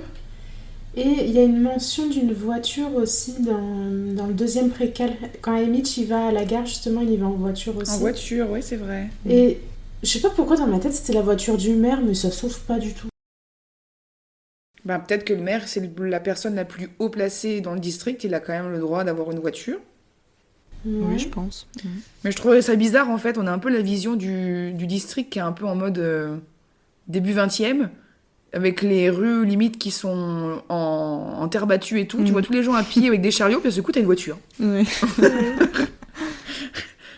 Et il y a une mention d'une voiture aussi dans le deuxième préquel. Quand Haymitch il va à la gare, justement, il y va en voiture aussi. En voiture, ouais, c'est vrai. Et je sais pas pourquoi dans ma tête c'était la voiture du maire, mais ça sauve pas du tout. Peut-être que le maire, c'est la personne la plus haut placée dans le district, il a quand même le droit d'avoir une voiture. Ouais. Oui, je pense. Mais je trouvais ça bizarre, en fait. On a un peu la vision du district qui est un peu en mode début 20e, avec les rues limites qui sont en terre battue et tout. Tu vois tous les gens à pied avec des chariots, puis du coup, t'as une voiture. Ouais.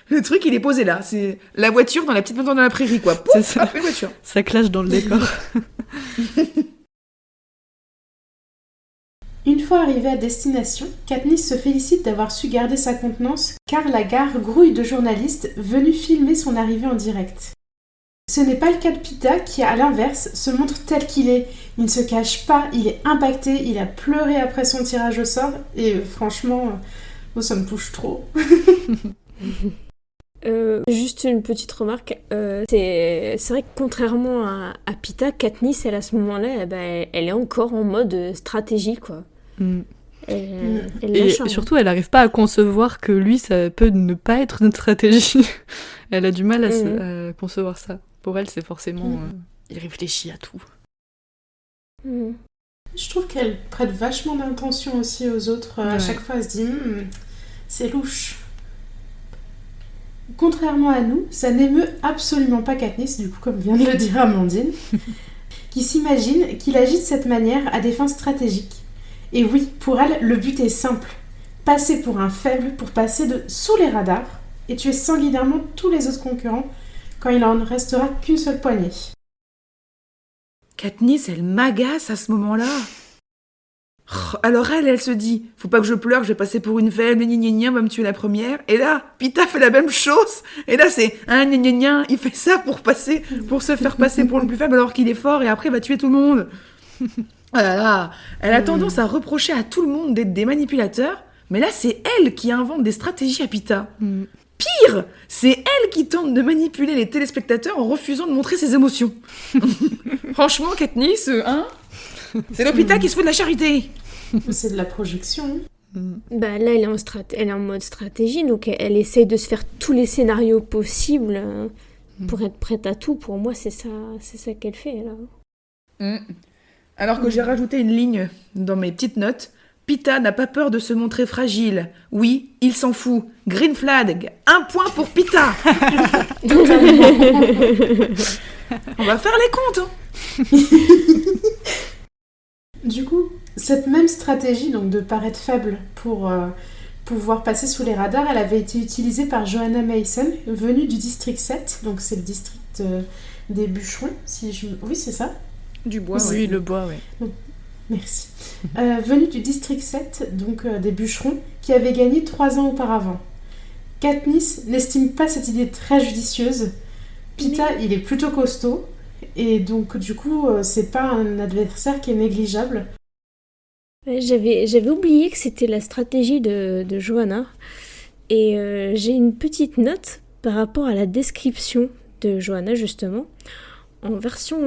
Le truc, il est posé là. C'est la voiture dans la petite maison dans la prairie, quoi. Pouf, C'est ça. hop, une voiture. Ça clash dans le décor. Une fois arrivée à destination, Katniss se félicite d'avoir su garder sa contenance car la gare grouille de journalistes venus filmer son arrivée en direct. Ce n'est pas le cas de Pita qui, à l'inverse, se montre tel qu'il est. Il ne se cache pas, il est impacté, il a pleuré après son tirage au sort et franchement, moi ça me touche trop. Juste une petite remarque, c'est vrai que contrairement à Pita, Katniss, elle à ce moment-là, elle est encore en mode stratégie, quoi. Elle Et lâche rien. surtout, elle n'arrive pas à concevoir que lui, ça peut ne pas être une stratégie. Elle a du mal à concevoir ça. Pour elle, c'est forcément... il réfléchit à tout. Je trouve qu'elle prête vachement d'intention aussi aux autres. À chaque fois, elle se dit c'est louche. Contrairement à nous, ça n'émeut absolument pas Katniss, du coup, comme vient de le dire Amandine, qui s'imagine qu'il agit de cette manière à des fins stratégiques. Et oui, pour elle, le but est simple. Passer pour un faible pour passer sous les radars et tuer sanguinairement tous les autres concurrents quand il en restera qu'une seule poignée. Katniss, elle m'agace à ce moment-là. Alors elle se dit, faut pas que je pleure, je vais passer pour une faible, gna gna gna, on va me tuer la première. Et là, Pita fait la même chose. Et là, c'est gna gna gna, il fait ça pour se faire passer pour le plus faible alors qu'il est fort et après il va tuer tout le monde. Ah là là. Elle a tendance à reprocher à tout le monde d'être des manipulateurs, mais là, c'est elle qui invente des stratégies à Pita. Pire, c'est elle qui tente de manipuler les téléspectateurs en refusant de montrer ses émotions. Franchement, Katniss, c'est l'hôpital qui se fout de la charité. C'est de la projection. Bah là, elle est en mode stratégie, donc elle essaye de se faire tous les scénarios possibles pour être prête à tout. Pour moi, c'est ça qu'elle fait là. Alors que j'ai rajouté une ligne dans mes petites notes. Pita n'a pas peur de se montrer fragile. Oui, il s'en fout. Green flag, 1 point pour Pita. On va faire les comptes. Du coup, cette même stratégie donc de paraître faible pour pouvoir passer sous les radars, elle avait été utilisée par Johanna Mason, venue du district 7, donc c'est le district des bûcherons, oui c'est ça. Du bois, oui, le bois, oui. Merci. Venue du district 7, donc des bûcherons, qui avait gagné 3 ans auparavant. Katniss n'estime pas cette idée très judicieuse. Pita, il est plutôt costaud, et donc du coup, c'est pas un adversaire qui est négligeable. J'avais oublié que c'était la stratégie de Johanna. Et j'ai une petite note par rapport à la description de Johanna, justement. En version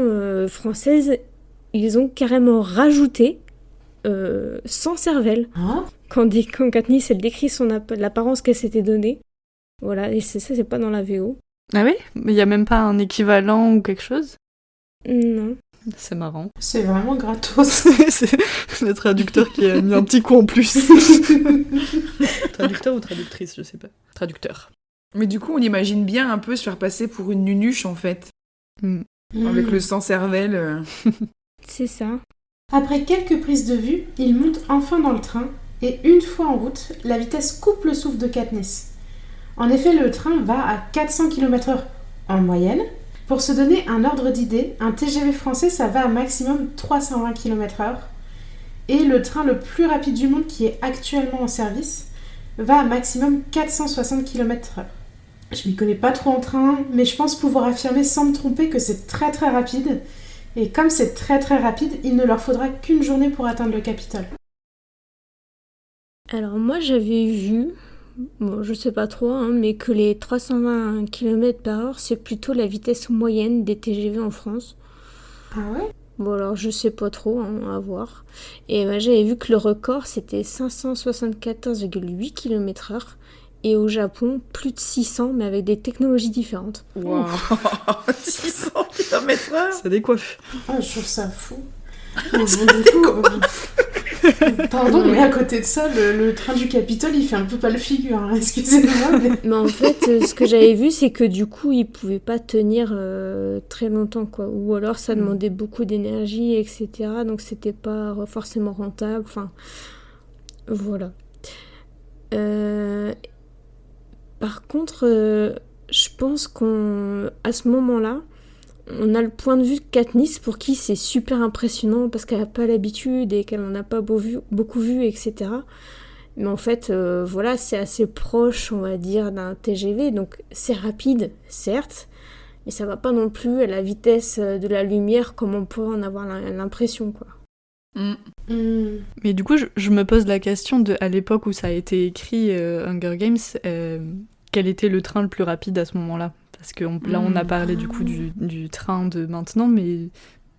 française, ils ont carrément rajouté sans cervelle. Hein ? Quand Katniss, elle décrit l'apparence qu'elle s'était donnée. Voilà, et ça, c'est pas dans la VO. Ah oui ? Mais il n'y a même pas un équivalent ou quelque chose ? Non. C'est marrant. C'est vraiment gratos. C'est le traducteur qui a mis un petit coup en plus. Traducteur ou traductrice, je sais pas. Traducteur. Mais du coup, on imagine bien un peu se faire passer pour une nunuche, en fait. Avec le sans-cervelle. C'est ça. Après quelques prises de vue, ils montent enfin dans le train, et une fois en route, la vitesse coupe le souffle de Katniss. En effet, le train va à 400 km/h en moyenne. Pour se donner un ordre d'idée, un TGV français, ça va à maximum 320 km/h. Et le train le plus rapide du monde, qui est actuellement en service, va à maximum 460 km/h. Je m'y connais pas trop en train, mais je pense pouvoir affirmer sans me tromper que c'est très très rapide. Et comme c'est très très rapide, il ne leur faudra qu'une journée pour atteindre le Capitole. Alors moi j'avais vu, bon je sais pas trop, mais que les 320 km/h c'est plutôt la vitesse moyenne des TGV en France. Ah ouais ? Bon alors je sais pas trop, à voir. Et j'avais vu que le record c'était 574,8 km/h. Et au Japon, plus de 600, mais avec des technologies différentes. Waouh. 600 km/h. Ça décoiffe. Ah, je trouve ça fou. Bon, du coup, pardon, mais à côté de ça, le train du Capitole, il fait un peu pas le figure, hein, excusez-moi. Mais en fait, ce que j'avais vu, c'est que du coup, il pouvait pas tenir très longtemps, quoi. Ou alors, ça demandait beaucoup d'énergie, etc. Donc, c'était pas forcément rentable. Enfin, voilà. Par contre, je pense qu'à ce moment-là, on a le point de vue de Katniss pour qui c'est super impressionnant parce qu'elle n'a pas l'habitude et qu'elle n'en a pas beaucoup vu, etc. Mais en fait, voilà, c'est assez proche, on va dire, d'un TGV. Donc c'est rapide, certes, mais ça va pas non plus à la vitesse de la lumière comme on pourrait en avoir l'impression, quoi. Mais du coup, je me pose la question de, à l'époque où ça a été écrit Hunger Games, quel était le train le plus rapide à ce moment-là ? Parce que là, on a parlé du coup du train de maintenant, mais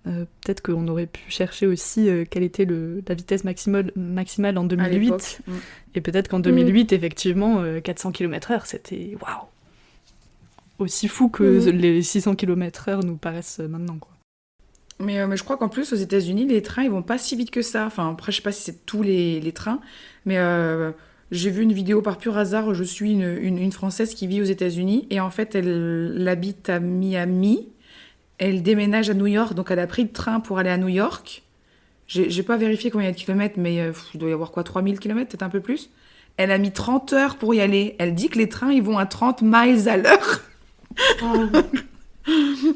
peut-être qu'on aurait pu chercher aussi quelle était la vitesse maximale en 2008. Et peut-être qu'en 2008, effectivement, 400 km/h, c'était waouh, aussi fou que les 600 km/h nous paraissent maintenant, quoi. Mais je crois qu'en plus, aux États-Unis, les trains, ils vont pas si vite que ça. Enfin, après, je sais pas si c'est tous les trains, mais j'ai vu une vidéo par pur hasard. Je suis une Française qui vit aux États-Unis, et en fait, elle habite à Miami. Elle déménage à New York, donc elle a pris le train pour aller à New York. J'ai pas vérifié combien il y a de kilomètres, mais il doit y avoir quoi, 3000 kilomètres, peut-être un peu plus. Elle a mis 30 heures pour y aller. Elle dit que les trains, ils vont à 30 miles à l'heure.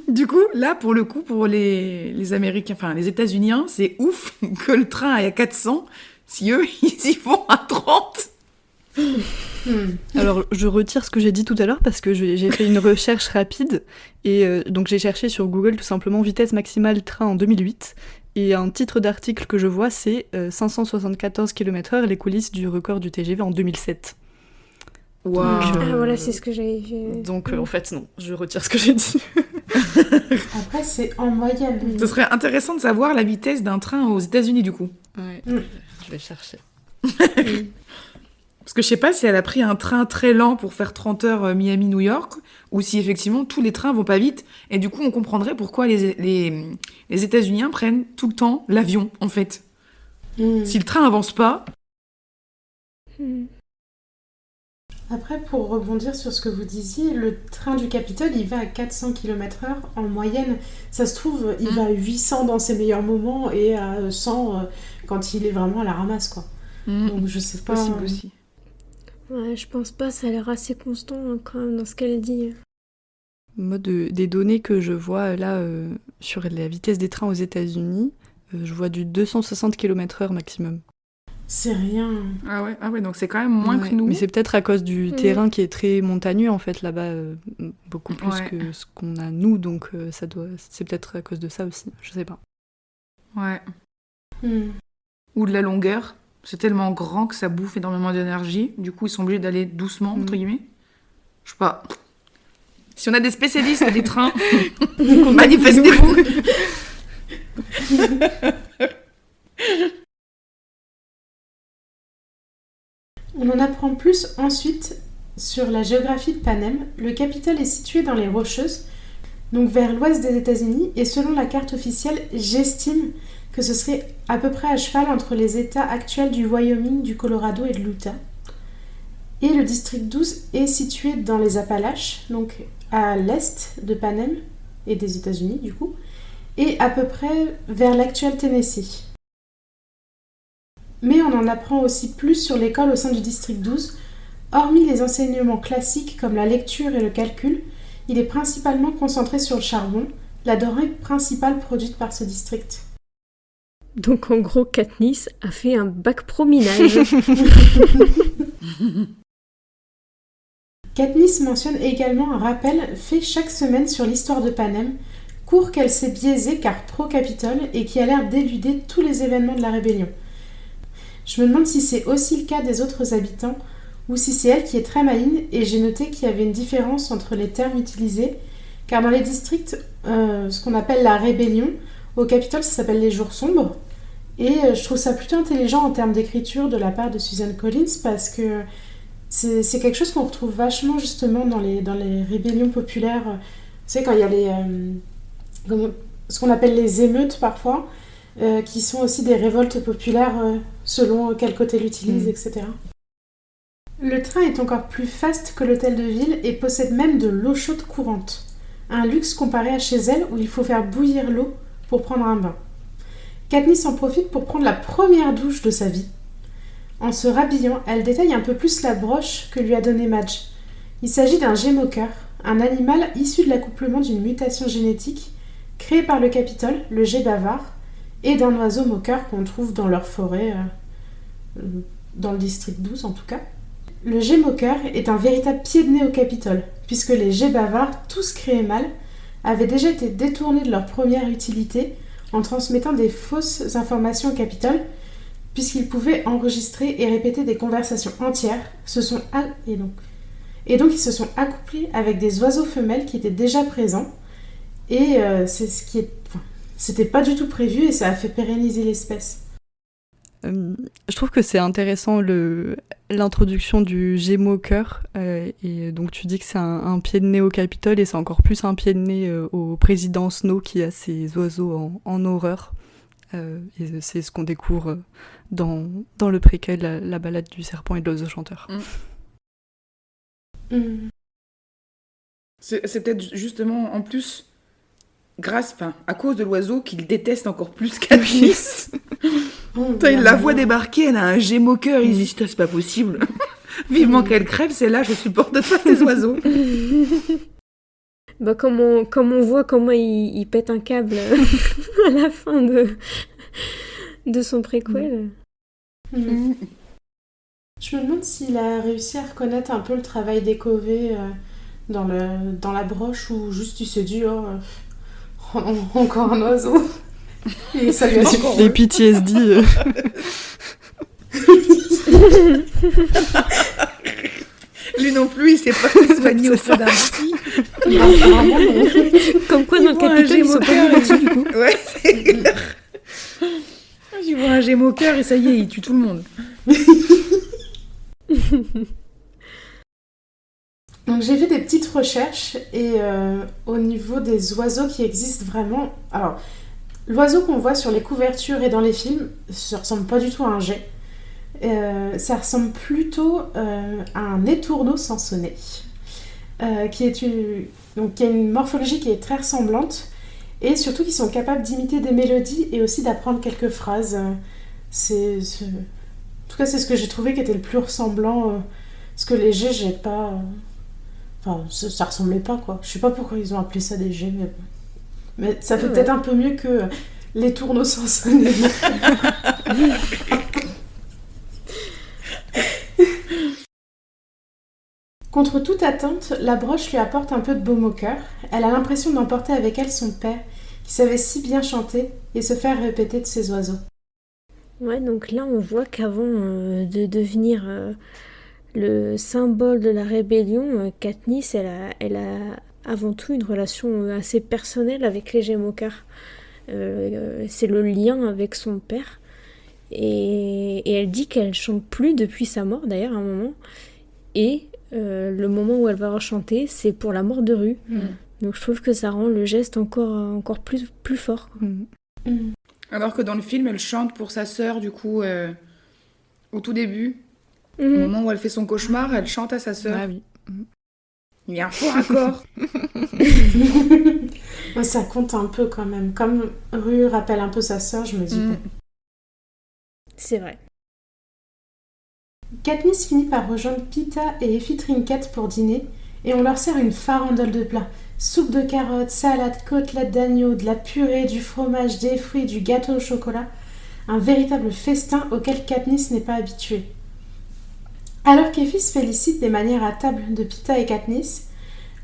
Du coup, là, pour le coup, pour les Américains, enfin les États-Uniens, c'est ouf que le train aille à 400 si eux, ils y vont à 30. Alors, je retire ce que j'ai dit tout à l'heure parce que j'ai fait une recherche rapide et donc j'ai cherché sur Google tout simplement vitesse maximale train en 2008 et un titre d'article que je vois c'est 574 km/h les coulisses du record du TGV en 2007. Waouh. Ah voilà, c'est ce que j'avais fait. Donc en fait non, je retire ce que j'ai dit. Après, c'est en moyenne. Ce serait intéressant de savoir la vitesse d'un train aux États-Unis du coup. Ouais, je vais chercher. Parce que je sais pas si elle a pris un train très lent pour faire 30 heures Miami-New York, ou si effectivement tous les trains vont pas vite, et du coup on comprendrait pourquoi les États-Unis prennent tout le temps l'avion, en fait. Si le train avance pas... Après, pour rebondir sur ce que vous disiez, le train du Capitole, il va à 400 km/h en moyenne. Ça se trouve, il va à 800 dans ses meilleurs moments et à 100 quand il est vraiment à la ramasse, quoi. Donc je sais pas... Possible aussi. Ouais, je pense pas, ça a l'air assez constant quand même dans ce qu'elle dit. Moi, des données que je vois là sur la vitesse des trains aux États-Unis, je vois du 260 km/h maximum. C'est rien. Ah ouais, donc c'est quand même moins que nous. Mais c'est peut-être à cause du terrain qui est très montagneux en fait là-bas, beaucoup plus Ouais. que ce qu'on a nous, donc c'est peut-être à cause de ça aussi, je sais pas. Ouais. Ou de la longueur. C'est tellement grand que ça bouffe énormément d'énergie. Du coup, ils sont obligés d'aller doucement, entre guillemets. Je sais pas. Si on a des spécialistes des trains, manifestez-vous. On en apprend plus ensuite sur la géographie de Panem. Le Capitole est situé dans les Rocheuses, donc vers l'ouest des États-Unis, et selon la carte officielle, j'estime que ce serait à peu près à cheval entre les États actuels du Wyoming, du Colorado et de l'Utah. Et le district 12 est situé dans les Appalaches, donc à l'est de Panem et des États-Unis du coup, et à peu près vers l'actuel Tennessee. Mais on en apprend aussi plus sur l'école au sein du district 12. Hormis les enseignements classiques comme la lecture et le calcul, il est principalement concentré sur le charbon, la denrée principale produite par ce district. Donc en gros, Katniss a fait un bac pro minage. Katniss mentionne également un rappel fait chaque semaine sur l'histoire de Panem, cours qu'elle s'est biaisé car pro-Capitole et qui a l'air d'éluder tous les événements de la rébellion. Je me demande si c'est aussi le cas des autres habitants ou si c'est elle qui est très maligne, et j'ai noté qu'il y avait une différence entre les termes utilisés, car dans les districts, ce qu'on appelle la rébellion, au Capitole ça s'appelle les jours sombres, et je trouve ça plutôt intelligent en termes d'écriture de la part de Susan Collins, parce que c'est quelque chose qu'on retrouve vachement justement dans les rébellions populaires. Tu sais, quand il y a ce qu'on appelle les émeutes parfois, qui sont aussi des révoltes populaires selon quel côté l'utilise, etc. Le train est encore plus faste que l'hôtel de ville et possède même de l'eau chaude courante. Un luxe comparé à chez elle où il faut faire bouillir l'eau pour prendre un bain. Katniss en profite pour prendre la première douche de sa vie. En se rhabillant, elle détaille un peu plus la broche que lui a donnée Madge. Il s'agit d'un gémoqueur, un animal issu de l'accouplement d'une mutation génétique créée par le Capitole, le gé bavard, et d'un oiseau moqueur qu'on trouve dans leur forêt, dans le district 12 en tout cas. Le gé moqueur est un véritable pied de nez au Capitole, puisque les gés bavards, tous créés mâles, avaient déjà été détournés de leur première utilité en transmettant des fausses informations au Capitole, puisqu'ils pouvaient enregistrer et répéter des conversations entières, et donc ils se sont accouplés avec des oiseaux femelles qui étaient déjà présents, et c'était pas du tout prévu et ça a fait pérenniser l'espèce. Je trouve que c'est intéressant l'introduction du gémoqueur, et donc tu dis que c'est un pied de nez au Capitole et c'est encore plus un pied de nez au président Snow qui a ses oiseaux en horreur. Et c'est ce qu'on découvre dans le préquel, la balade du serpent et de l'oiseau chanteur. C'est peut-être justement en plus à cause de l'oiseau qu'il déteste encore plus Katniss. Il la voit débarquer, elle a un gémoqueur, il dit c'est pas possible. Vivement qu'elle crève, c'est là, je supporte pas ces oiseaux. Bah, comme on voit comment il pète un câble à la fin de son préquel. Je me demande s'il a réussi à reconnaître un peu le travail d'Ekové dans la broche ou juste il s'est dit encore un oiseau. Et ça lui a suffi. Les PTSD. Lui non plus, il s'est pas soigné auprès d'un psy. Comme quoi, dans le Capitole, ils sont pas gentils, du coup. Ouais, c'est clair. Il voit un gémeau au cœur et ça y est, il tue tout le monde. Donc j'ai fait des petites recherches et au niveau des oiseaux qui existent vraiment... Alors, l'oiseau qu'on voit sur les couvertures et dans les films, ça ressemble pas du tout à un jet. Ça ressemble plutôt à un étourneau sansonnet, qui a une morphologie qui est très ressemblante et surtout qui sont capables d'imiter des mélodies et aussi d'apprendre quelques phrases. En tout cas, c'est ce que j'ai trouvé qui était le plus ressemblant. Parce que les jets, j'ai pas... Enfin, ça ressemblait pas, quoi. Je sais pas pourquoi ils ont appelé ça des jets, mais bon. Mais ça fait peut-être un peu mieux que les tourneaux sansonnets. Contre toute attente, la broche lui apporte un peu de baume au cœur. Elle a l'impression d'emporter avec elle son père, qui savait si bien chanter et se faire répéter de ses oiseaux. Ouais, donc là, on voit qu'avant de devenir le symbole de la rébellion, Katniss, elle a avant tout une relation assez personnelle avec les Gémeaux-Cœurs. C'est le lien avec son père. Et elle dit qu'elle chante plus depuis sa mort, d'ailleurs, à un moment. Et le moment où elle va rechanter, c'est pour la mort de Rue. Donc je trouve que ça rend le geste encore plus fort. Alors que dans le film, elle chante pour sa sœur, du coup, au tout début. Au moment où elle fait son cauchemar, elle chante à sa sœur. Ah oui. Il y a un faux raccord. Ouais, ça compte un peu quand même. Comme Rue rappelle un peu sa sœur, je me dis bon. C'est vrai. Katniss finit par rejoindre Peeta et Effie Trinket pour dîner et on leur sert une farandole de plats. Soupe de carottes, salade, côtelettes d'agneau, de la purée, du fromage, des fruits, du gâteau au chocolat. Un véritable festin auquel Katniss n'est pas habituée. Alors qu'Effie se félicite des manières à table de Peeta et Katniss,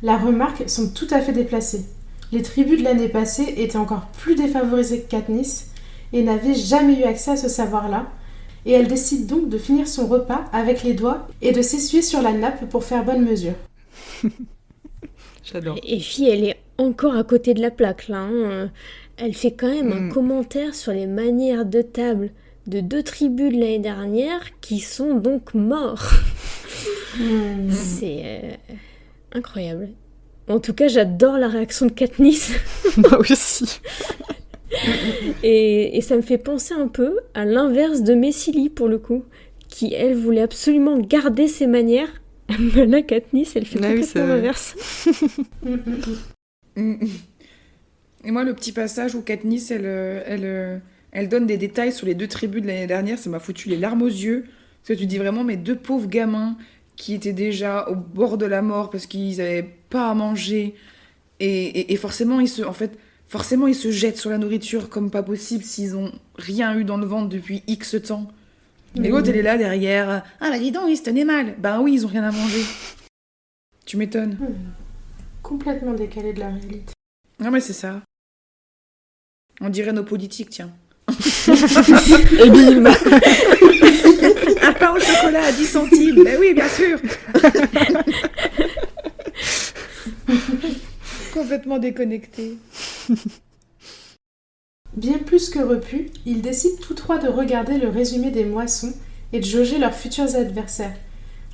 la remarque semble tout à fait déplacée. Les tribus de l'année passée étaient encore plus défavorisées que Katniss et n'avaient jamais eu accès à ce savoir-là, et elle décide donc de finir son repas avec les doigts et de s'essuyer sur la nappe pour faire bonne mesure. J'adore. Effie, elle est encore à côté de la plaque, là. Elle fait quand même un commentaire sur les manières de table de 2 tribus de l'année dernière qui sont donc morts. C'est incroyable. En tout cas, j'adore la réaction de Katniss. Moi aussi. Et ça me fait penser un peu à l'inverse de Messily, pour le coup, qui, elle, voulait absolument garder ses manières. Mais là, Katniss, elle fait complètement l'inverse. Et moi, le petit passage où Katniss, elle donne des détails sur les 2 tribus de l'année dernière, ça m'a foutu les larmes aux yeux. Parce que tu dis vraiment, mes 2 pauvres gamins qui étaient déjà au bord de la mort parce qu'ils n'avaient pas à manger. Et forcément, ils se jettent sur la nourriture comme pas possible s'ils ont rien eu dans le ventre depuis X temps. Et l'autre, elle est là derrière. Ah bah dis donc, ils se tenaient mal. Bah oui, ils ont rien à manger. Tu m'étonnes. Complètement décalé de la réalité. Non mais c'est ça. On dirait nos politiques, tiens. Et bim. Un pain au chocolat à 10 centimes. Ben oui, bien sûr. Complètement déconnecté. Bien plus que repus, ils décident tous 3 de regarder le résumé des moissons et de jauger leurs futurs adversaires.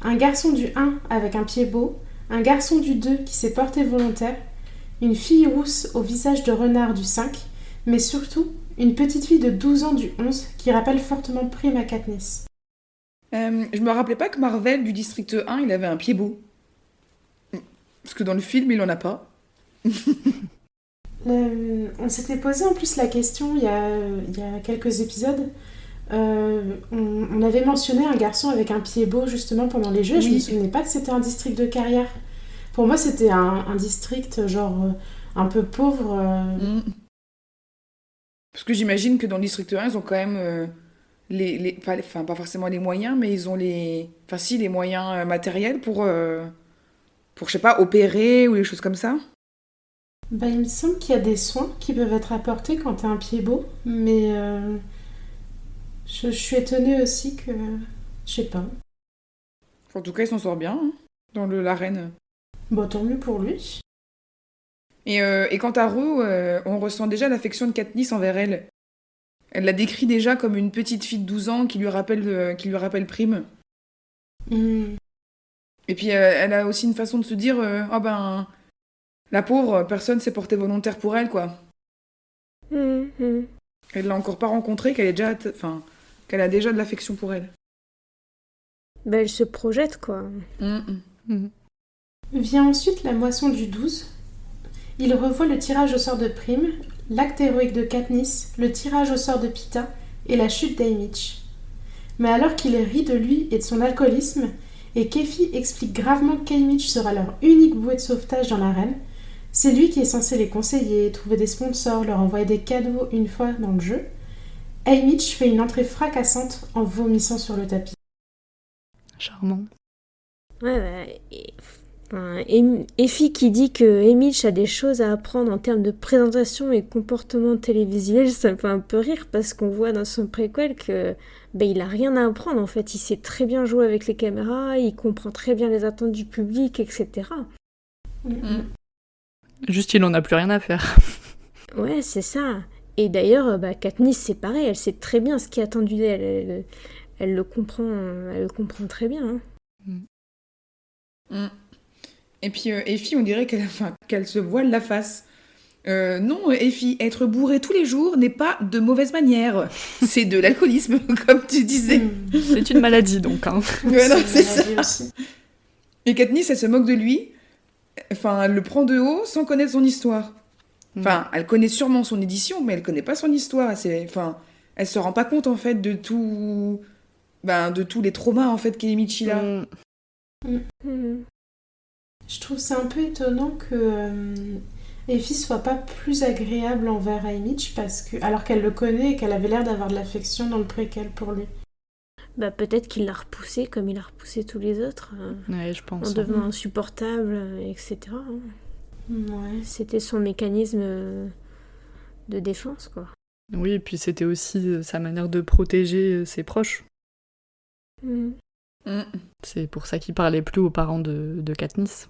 Un garçon du 1 avec un pied beau, un garçon du 2 qui s'est porté volontaire, une fille rousse au visage de renard du 5, mais surtout une petite fille de 12 ans du 11 qui rappelle fortement Prime à Katniss. Je me rappelais pas que Marvel du district 1, il avait un pied beau. Parce que dans le film, il en a pas. On s'était posé en plus la question il y a quelques épisodes. On avait mentionné un garçon avec un pied beau justement pendant les jeux. Oui. Je me souvenais pas que c'était un district de carrière. Pour moi, c'était un district genre un peu pauvre. Parce que j'imagine que dans le district 1, ils ont quand même pas forcément les moyens, mais ils ont les moyens matériels pour, je sais pas, opérer ou des choses comme ça. Bah, il me semble qu'il y a des soins qui peuvent être apportés quand t'as un pied beau, mais je suis étonnée aussi que... Je sais pas. En tout cas, ils s'en sortent bien hein, dans l'arène. Bon, tant mieux pour lui. Et quant à Rue, on ressent déjà l'affection de Katniss envers elle. Elle la décrit déjà comme une petite fille de 12 ans qui lui rappelle Prime. Et puis elle a aussi une façon de se dire ah ben la pauvre, personne s'est porté volontaire pour elle quoi. Elle l'a encore pas rencontrée, qu'elle a déjà de l'affection pour elle. Bah, elle se projette, quoi. Vient ensuite la moisson du 12. Il revoit le tirage au sort de Prime, l'acte héroïque de Katniss, le tirage au sort de Pita et la chute d'Haymitch. Mais alors qu'il rit de lui et de son alcoolisme, et qu'Effie explique gravement qu'Haymitch sera leur unique bouée de sauvetage dans l'arène, c'est lui qui est censé les conseiller, trouver des sponsors, leur envoyer des cadeaux une fois dans le jeu. Haymitch fait une entrée fracassante en vomissant sur le tapis. Charmant. Ouais, Effie qui dit que Haymitch a des choses à apprendre en termes de présentation et comportement télévisuel, ça me fait un peu rire parce qu'on voit dans son préquel que il a rien à apprendre en fait. Il sait très bien jouer avec les caméras, il comprend très bien les attentes du public, etc. Juste, il en a plus rien à faire. Ouais, c'est ça. Et d'ailleurs, Katniss, c'est pareil, elle sait très bien ce qui est attendu d'elle. Elle le comprend très bien. Et puis Effie, on dirait qu'elle se voile la face. Non, Effie, être bourré tous les jours n'est pas de mauvaise manière. C'est de l'alcoolisme, comme tu disais. C'est une maladie, donc. Hein. Ouais, non, c'est ça. Aussi. Et Katniss, elle se moque de lui. Enfin, elle le prend de haut sans connaître son histoire. Enfin, elle connaît sûrement son édition, mais elle connaît pas son histoire. Elle se rend pas compte, en fait, de tous les traumas, en fait, qu'Haymitch a. Je trouve c'est un peu étonnant que Effie soit pas plus agréable envers Haymitch alors qu'elle le connaît et qu'elle avait l'air d'avoir de l'affection dans le préquel pour lui. Peut-être qu'il l'a repoussé comme il a repoussé tous les autres. Ouais, je pense. En devenant insupportable, etc. Ouais. C'était son mécanisme de défense, quoi. Oui, et puis c'était aussi sa manière de protéger ses proches. C'est pour ça qu'il parlait plus aux parents de Katniss.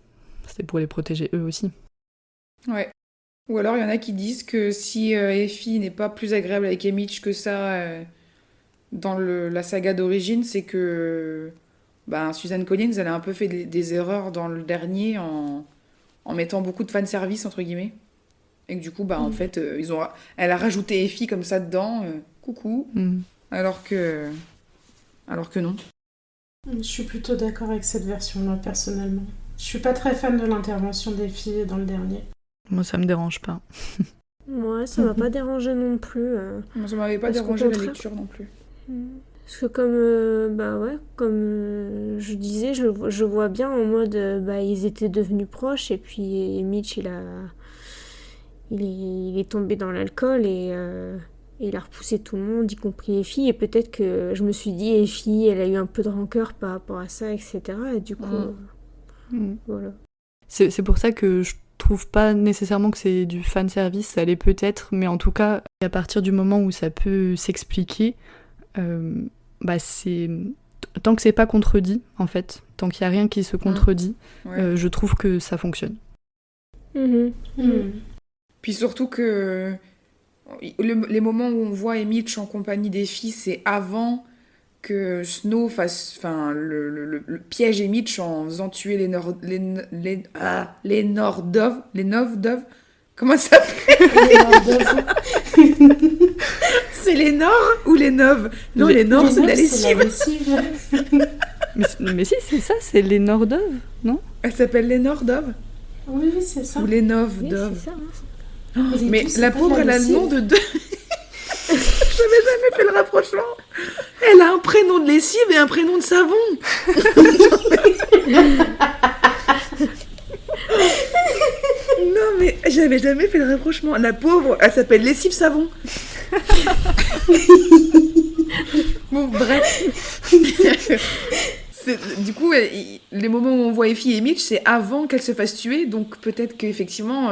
C'était pour les protéger eux aussi. Ouais. Ou alors il y en a qui disent que si Effie n'est pas plus agréable avec Haymitch que ça dans la saga d'origine, c'est que Suzanne Collins, elle a un peu fait des erreurs dans le dernier en mettant beaucoup de fanservice entre guillemets. Et que du coup, en fait, elle a rajouté Effie comme ça dedans, coucou, alors que non. Je suis plutôt d'accord avec cette version-là, personnellement. Je suis pas très fan de l'intervention des filles dans le dernier. Moi, ça me dérange pas. Moi, ça m'a pas dérangé non plus. Moi, ça m'avait pas dérangé la lecture non plus. Parce que comme je disais, je vois bien en mode, ils étaient devenus proches et puis Mitch, il est tombé dans l'alcool et il a repoussé tout le monde, y compris Effie. Et peut-être que je me suis dit, Effie, elle a eu un peu de rancœur par rapport à ça, etc. Et du coup, voilà. C'est pour ça que je trouve pas nécessairement que c'est du fanservice, ça l'est peut-être, mais en tout cas, à partir du moment où ça peut s'expliquer, c'est... Tant que c'est pas contredit, en fait, tant qu'il y a rien qui se contredit, je trouve que ça fonctionne. Puis surtout que les moments où on voit Haymitch en compagnie des filles, c'est avant que Snow fasse le piège Haymitch en faisant tuer les Nordov. Les Novdov. Comment ça s'appelle? C'est les Nord ou les Nov? Non, les Nord, c'est la lessive. mais si, c'est ça, c'est les Nordov, non? Elle s'appelle les Nordov? Oui, c'est ça. Ou les Novdov. Oui, c'est ça. Mais la pauvre, elle a le nom de deux. J'avais jamais fait le rapprochement. Elle a un prénom de lessive et un prénom de savon. j'avais jamais fait le rapprochement. La pauvre, elle s'appelle Lessive Savon. Bon, bref. Du coup, les moments où on voit Effie et Mitch, c'est avant qu'elle se fasse tuer. Donc peut-être qu'effectivement,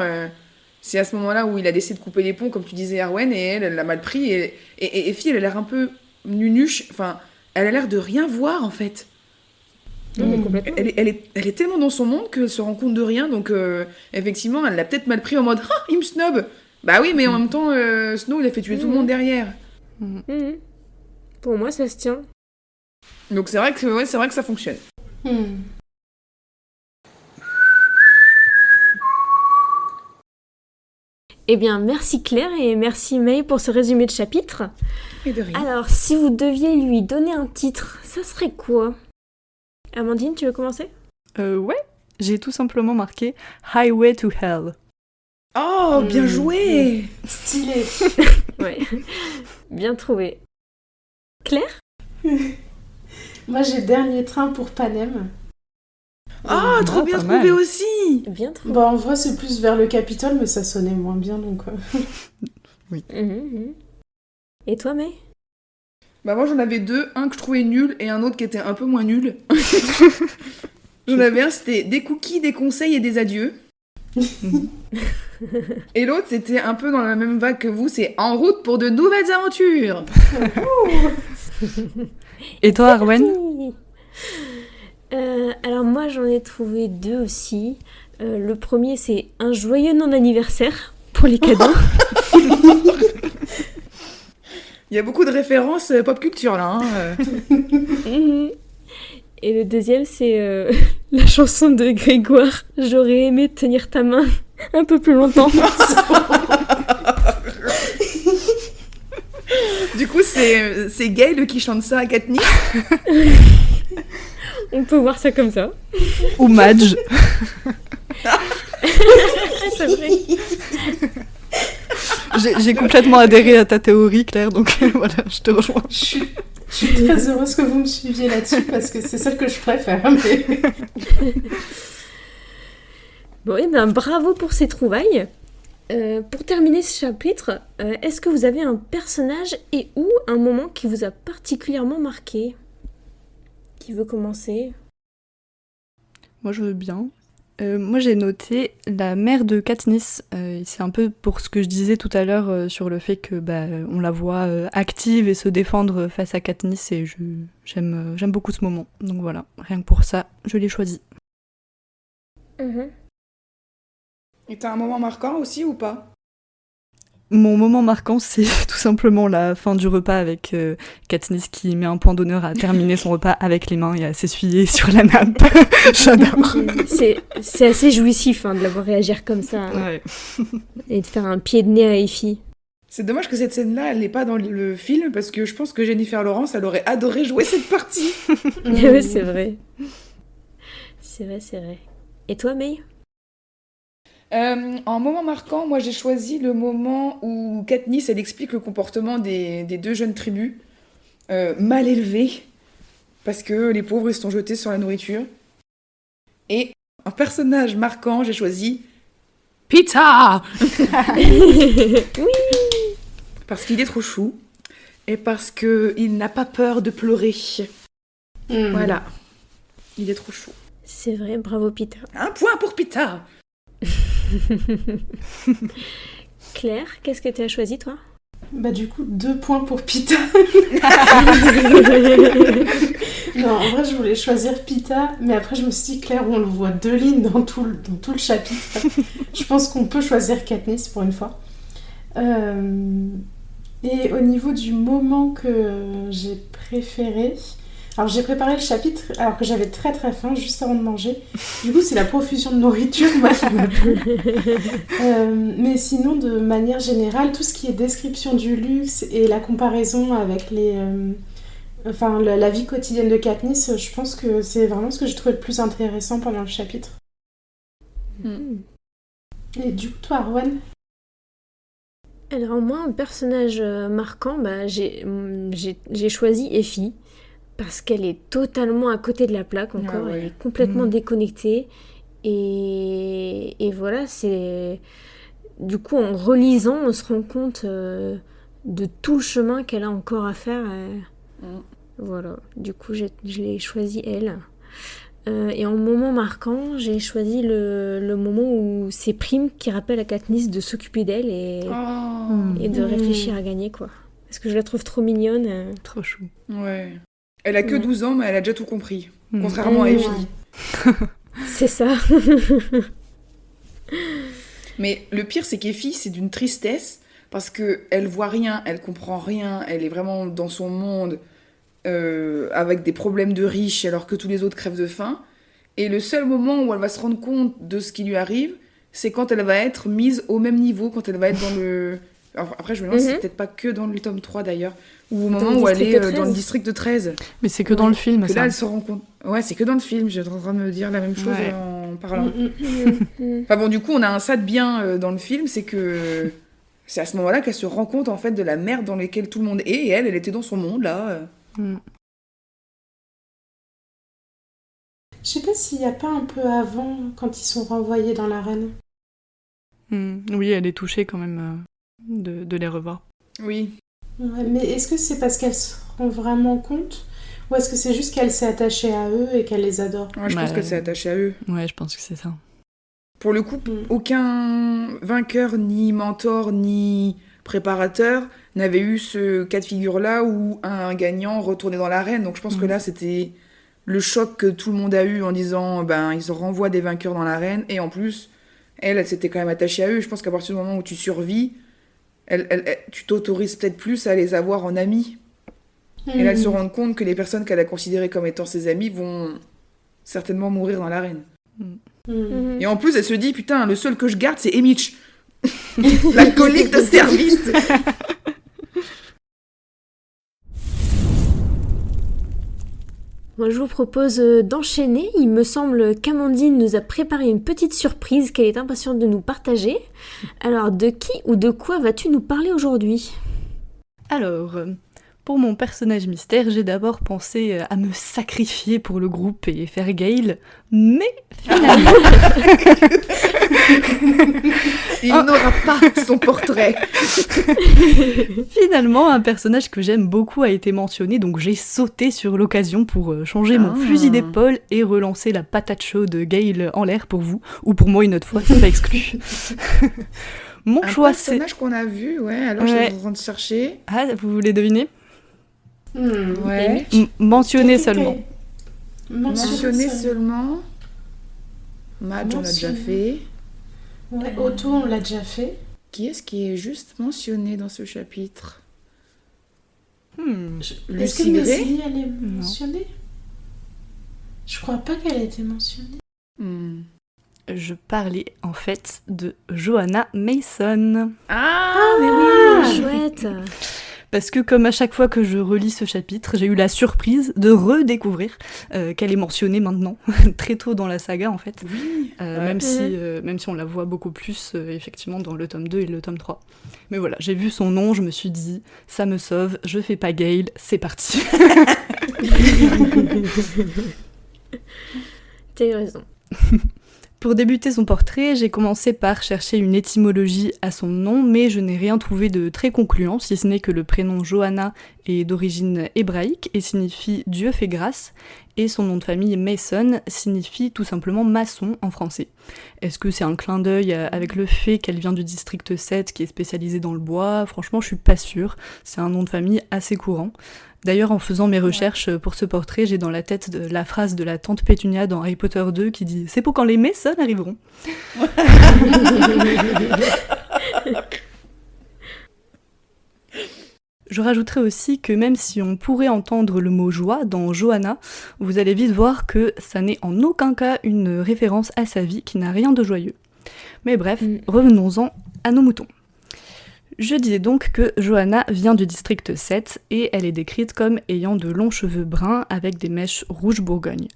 c'est à ce moment-là où il a décidé de couper les ponts, comme tu disais, Arwen, et elle l'a mal pris. Et Effie, elle a l'air un peu nunuche. Enfin, elle a l'air de rien voir, en fait. Non, mais complètement. Elle est tellement dans son monde qu'elle se rend compte de rien. Donc effectivement, elle l'a peut-être mal pris en mode « Ah, il me snob !» Bah oui, mais en même temps, Snow, il a fait tuer tout le monde derrière. Mhm. Pour moi, ça se tient. Donc c'est vrai que ça fonctionne. Eh bien, merci Claire et merci May pour ce résumé de chapitre. Et de rien. Alors, si vous deviez lui donner un titre, ça serait quoi? Amandine, tu veux commencer? Ouais, j'ai tout simplement marqué Highway to Hell. Oh, bien joué. Stylé. Ouais, bien trouvé. Claire? Moi, j'ai Dernier train pour Panem. Ah, trop bien pas trouvé mal. aussi. Bien trouvé. Bon, en vrai, c'est plus vers le Capitole, mais ça sonnait moins bien, donc... Mhm. Et toi, May? Bah moi j'en avais deux, un que je trouvais nul et un autre qui était un peu moins nul. J'en avais un, c'était des cookies, des conseils et des adieux. Et l'autre, c'était un peu dans la même vague que vous, c'est en route pour de nouvelles aventures. Et toi, Arwen? Alors moi, j'en ai trouvé deux aussi. Le premier, c'est un joyeux non-anniversaire pour les cadeaux. Il y a beaucoup de références pop culture là. Mhm. Et le deuxième, c'est la chanson de Grégoire. J'aurais aimé tenir ta main un peu plus longtemps. Du coup, c'est Gail qui chante ça à Katniss. On peut voir ça comme ça. Ou Madge. C'est vrai. J'ai complètement adhéré à ta théorie, Claire, donc voilà, je te rejoins. Je suis très heureuse que vous me suiviez là-dessus, parce que c'est celle que je préfère. Mais... Bon, et ben bravo pour ces trouvailles. Pour terminer ce chapitre, est-ce que vous avez un personnage et ou un moment qui vous a particulièrement marqué? Qui veut commencer? Moi, je veux bien. Moi, j'ai noté la mère de Katniss. C'est un peu pour ce que je disais tout à l'heure sur le fait que on la voit active et se défendre face à Katniss, et j'aime beaucoup ce moment. Donc voilà, rien que pour ça, je l'ai choisi. Mhm. Et t'as un moment marquant aussi ou pas? Mon moment marquant, c'est tout simplement la fin du repas avec Katniss qui met un point d'honneur à terminer son repas avec les mains et à s'essuyer sur la nappe. J'adore. C'est assez jouissif de la voir réagir comme ça Ouais. et de faire un pied de nez à Effie. C'est dommage que cette scène-là, elle n'est pas dans le film parce que je pense que Jennifer Lawrence, elle aurait adoré jouer cette partie. Ouais, c'est vrai. C'est vrai. Et toi, May? En moment marquant, moi j'ai choisi le moment où Katniss elle explique le comportement des deux jeunes tribus mal élevées parce que les pauvres ils se sont jetés sur la nourriture. Et un personnage marquant, j'ai choisi Peeta. Oui. Parce qu'il est trop chou et parce que il n'a pas peur de pleurer. Voilà, il est trop chou. C'est vrai, bravo Peter. Un point pour Peeta. Claire, qu'est-ce que tu as choisi toi? Bah du coup, 2 points pour Pita. Non, en vrai, je voulais choisir Pita, mais après, je me suis dit, Claire, on le voit 2 lignes dans tout le chapitre. Je pense qu'on peut choisir Katniss pour une fois. Et au niveau du moment que j'ai préféré... Alors, j'ai préparé le chapitre alors que j'avais très très faim juste avant de manger. Du coup, c'est la profusion de nourriture, moi, qui m'a plu. Mais sinon, de manière générale, tout ce qui est description du luxe et la comparaison avec la vie quotidienne de Katniss, je pense que c'est vraiment ce que j'ai trouvé le plus intéressant pendant le chapitre. Et du coup, toi, Arwen? Alors moi, un personnage marquant, j'ai choisi Effie. Parce qu'elle est totalement à côté de la plaque encore, Ah ouais. elle est complètement déconnectée. Et voilà, c'est du coup, en relisant, on se rend compte de tout le chemin qu'elle a encore à faire. Voilà, du coup, je l'ai choisi elle. Et en moment marquant, j'ai choisi le moment où c'est Prime qui rappelle à Katniss de s'occuper d'elle et de réfléchir à gagner, quoi. Parce que je la trouve trop mignonne. Trop chou. Ouais. Elle a que 12 ans, mais elle a déjà tout compris. Mm. Contrairement à Effie. C'est ça. Mais le pire, c'est qu'Effie, c'est d'une tristesse parce qu'elle voit rien, elle comprend rien, elle est vraiment dans son monde avec des problèmes de riches alors que tous les autres crèvent de faim. Et le seul moment où elle va se rendre compte de ce qui lui arrive, c'est quand elle va être mise au même niveau, quand elle va être dans le... Alors, après, je me demande si c'est peut-être pas que dans le tome 3 d'ailleurs, ou au moment où elle est dans le district de 13. Mais c'est que dans le film, Que ça. là, elle se rend compte. Ouais, c'est que dans le film, j'étais en train de me dire la même chose en parlant. Enfin bon, du coup, on a un ça de bien dans le film, c'est que c'est à ce moment-là qu'elle se rend compte en fait de la merde dans laquelle tout le monde est, et elle était dans son monde là. Je sais pas s'il y a pas un peu avant, quand ils sont renvoyés dans l'arène. Oui, elle est touchée quand même de les revoir. Oui. Ouais, mais est-ce que c'est parce qu'elle se rend vraiment compte, ou est-ce que c'est juste qu'elle s'est attachée à eux et qu'elle les adore? Ouais, je pense qu'elle s'est attachée à eux. Ouais, je pense que c'est ça. Pour le coup, aucun vainqueur, ni mentor, ni préparateur n'avait eu ce cas de figure-là où un gagnant retournait dans l'arène. Donc je pense que là, c'était le choc que tout le monde a eu en disant ils renvoient des vainqueurs dans l'arène. Et en plus, elle s'était quand même attachée à eux. Je pense qu'à partir du moment où tu survis, tu t'autorises peut-être plus à les avoir en amis. Et là, elle se rend compte que les personnes qu'elle a considérées comme étant ses amis vont certainement mourir dans l'arène. Et en plus, elle se dit, putain, le seul que je garde, c'est Emich. L'alcoolique de service. Moi, je vous propose d'enchaîner. Il me semble qu'Amandine nous a préparé une petite surprise qu'elle est impatiente de nous partager. Alors, de qui ou de quoi vas-tu nous parler aujourd'hui ? Alors, pour mon personnage mystère, j'ai d'abord pensé à me sacrifier pour le groupe et faire Gale, mais finalement... Il n'aura pas son portrait. Finalement, un personnage que j'aime beaucoup a été mentionné, donc j'ai sauté sur l'occasion pour changer mon fusil d'épaule et relancer la patate chaude de Gale en l'air pour vous, ou pour moi une autre fois, c'est pas exclu. Mon choix, c'est... Un personnage qu'on a vu, alors j'étais en train de chercher. Ah, vous voulez deviner ? Ouais. Mentionné seulement. Mentionné seulement. Madge, on l'a déjà fait. Ouais, Otto, on l'a déjà fait. Qui est-ce qui est juste mentionné dans ce chapitre ? Est-ce que Leslie, elle est mentionnée ? Je crois pas qu'elle ait été mentionnée. Je parlais en fait de Johanna Mason. Mais oui, chouette. Parce que comme à chaque fois que je relis ce chapitre, j'ai eu la surprise de redécouvrir qu'elle est mentionnée maintenant, très tôt dans la saga en fait. Oui. Même si on la voit beaucoup plus effectivement dans le tome 2 et le tome 3. Mais voilà, j'ai vu son nom, je me suis dit, ça me sauve, je fais pas Gale, c'est parti. T'as eu raison. Pour débuter son portrait, j'ai commencé par chercher une étymologie à son nom, mais je n'ai rien trouvé de très concluant, si ce n'est que le prénom Johanna est d'origine hébraïque et signifie Dieu fait grâce, et son nom de famille Mason signifie tout simplement maçon en français. Est-ce que c'est un clin d'œil avec le fait qu'elle vient du district 7 qui est spécialisé dans le bois ? Franchement, je suis pas sûre, c'est un nom de famille assez courant. D'ailleurs, en faisant mes recherches pour ce portrait, j'ai dans la tête la phrase de la tante Pétunia dans Harry Potter 2 qui dit « C'est pour quand les Mason arriveront ». Je rajouterai aussi que même si on pourrait entendre le mot joie dans Johanna, vous allez vite voir que ça n'est en aucun cas une référence à sa vie qui n'a rien de joyeux. Mais bref, revenons-en à nos moutons. Je disais donc que Johanna vient du district 7 et elle est décrite comme ayant de longs cheveux bruns avec des mèches rouge bourgogne.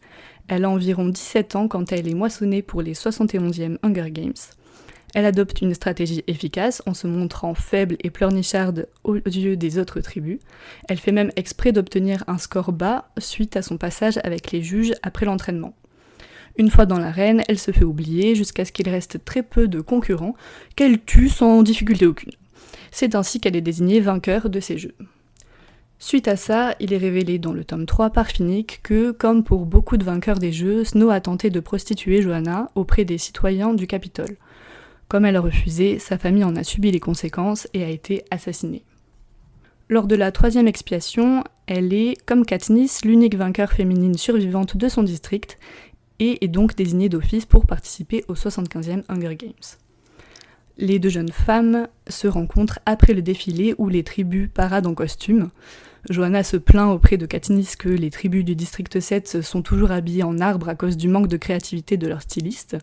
Elle a environ 17 ans quand elle est moissonnée pour les 71e Hunger Games. Elle adopte une stratégie efficace en se montrant faible et pleurnicharde aux yeux des autres tribus. Elle fait même exprès d'obtenir un score bas suite à son passage avec les juges après l'entraînement. Une fois dans l'arène, elle se fait oublier jusqu'à ce qu'il reste très peu de concurrents qu'elle tue sans difficulté aucune. C'est ainsi qu'elle est désignée vainqueur de ces jeux. Suite à ça, il est révélé dans le tome 3 par Finnick que, comme pour beaucoup de vainqueurs des jeux, Snow a tenté de prostituer Johanna auprès des citoyens du Capitole. Comme elle a refusé, sa famille en a subi les conséquences et a été assassinée. Lors de la 3e expiation, elle est, comme Katniss, l'unique vainqueur féminine survivante de son district et est donc désignée d'office pour participer au 75e Hunger Games. Les 2 jeunes femmes se rencontrent après le défilé où les tribus paradent en costume. Johanna se plaint auprès de Katniss que les tribus du district 7 sont toujours habillées en arbre à cause du manque de créativité de leur styliste.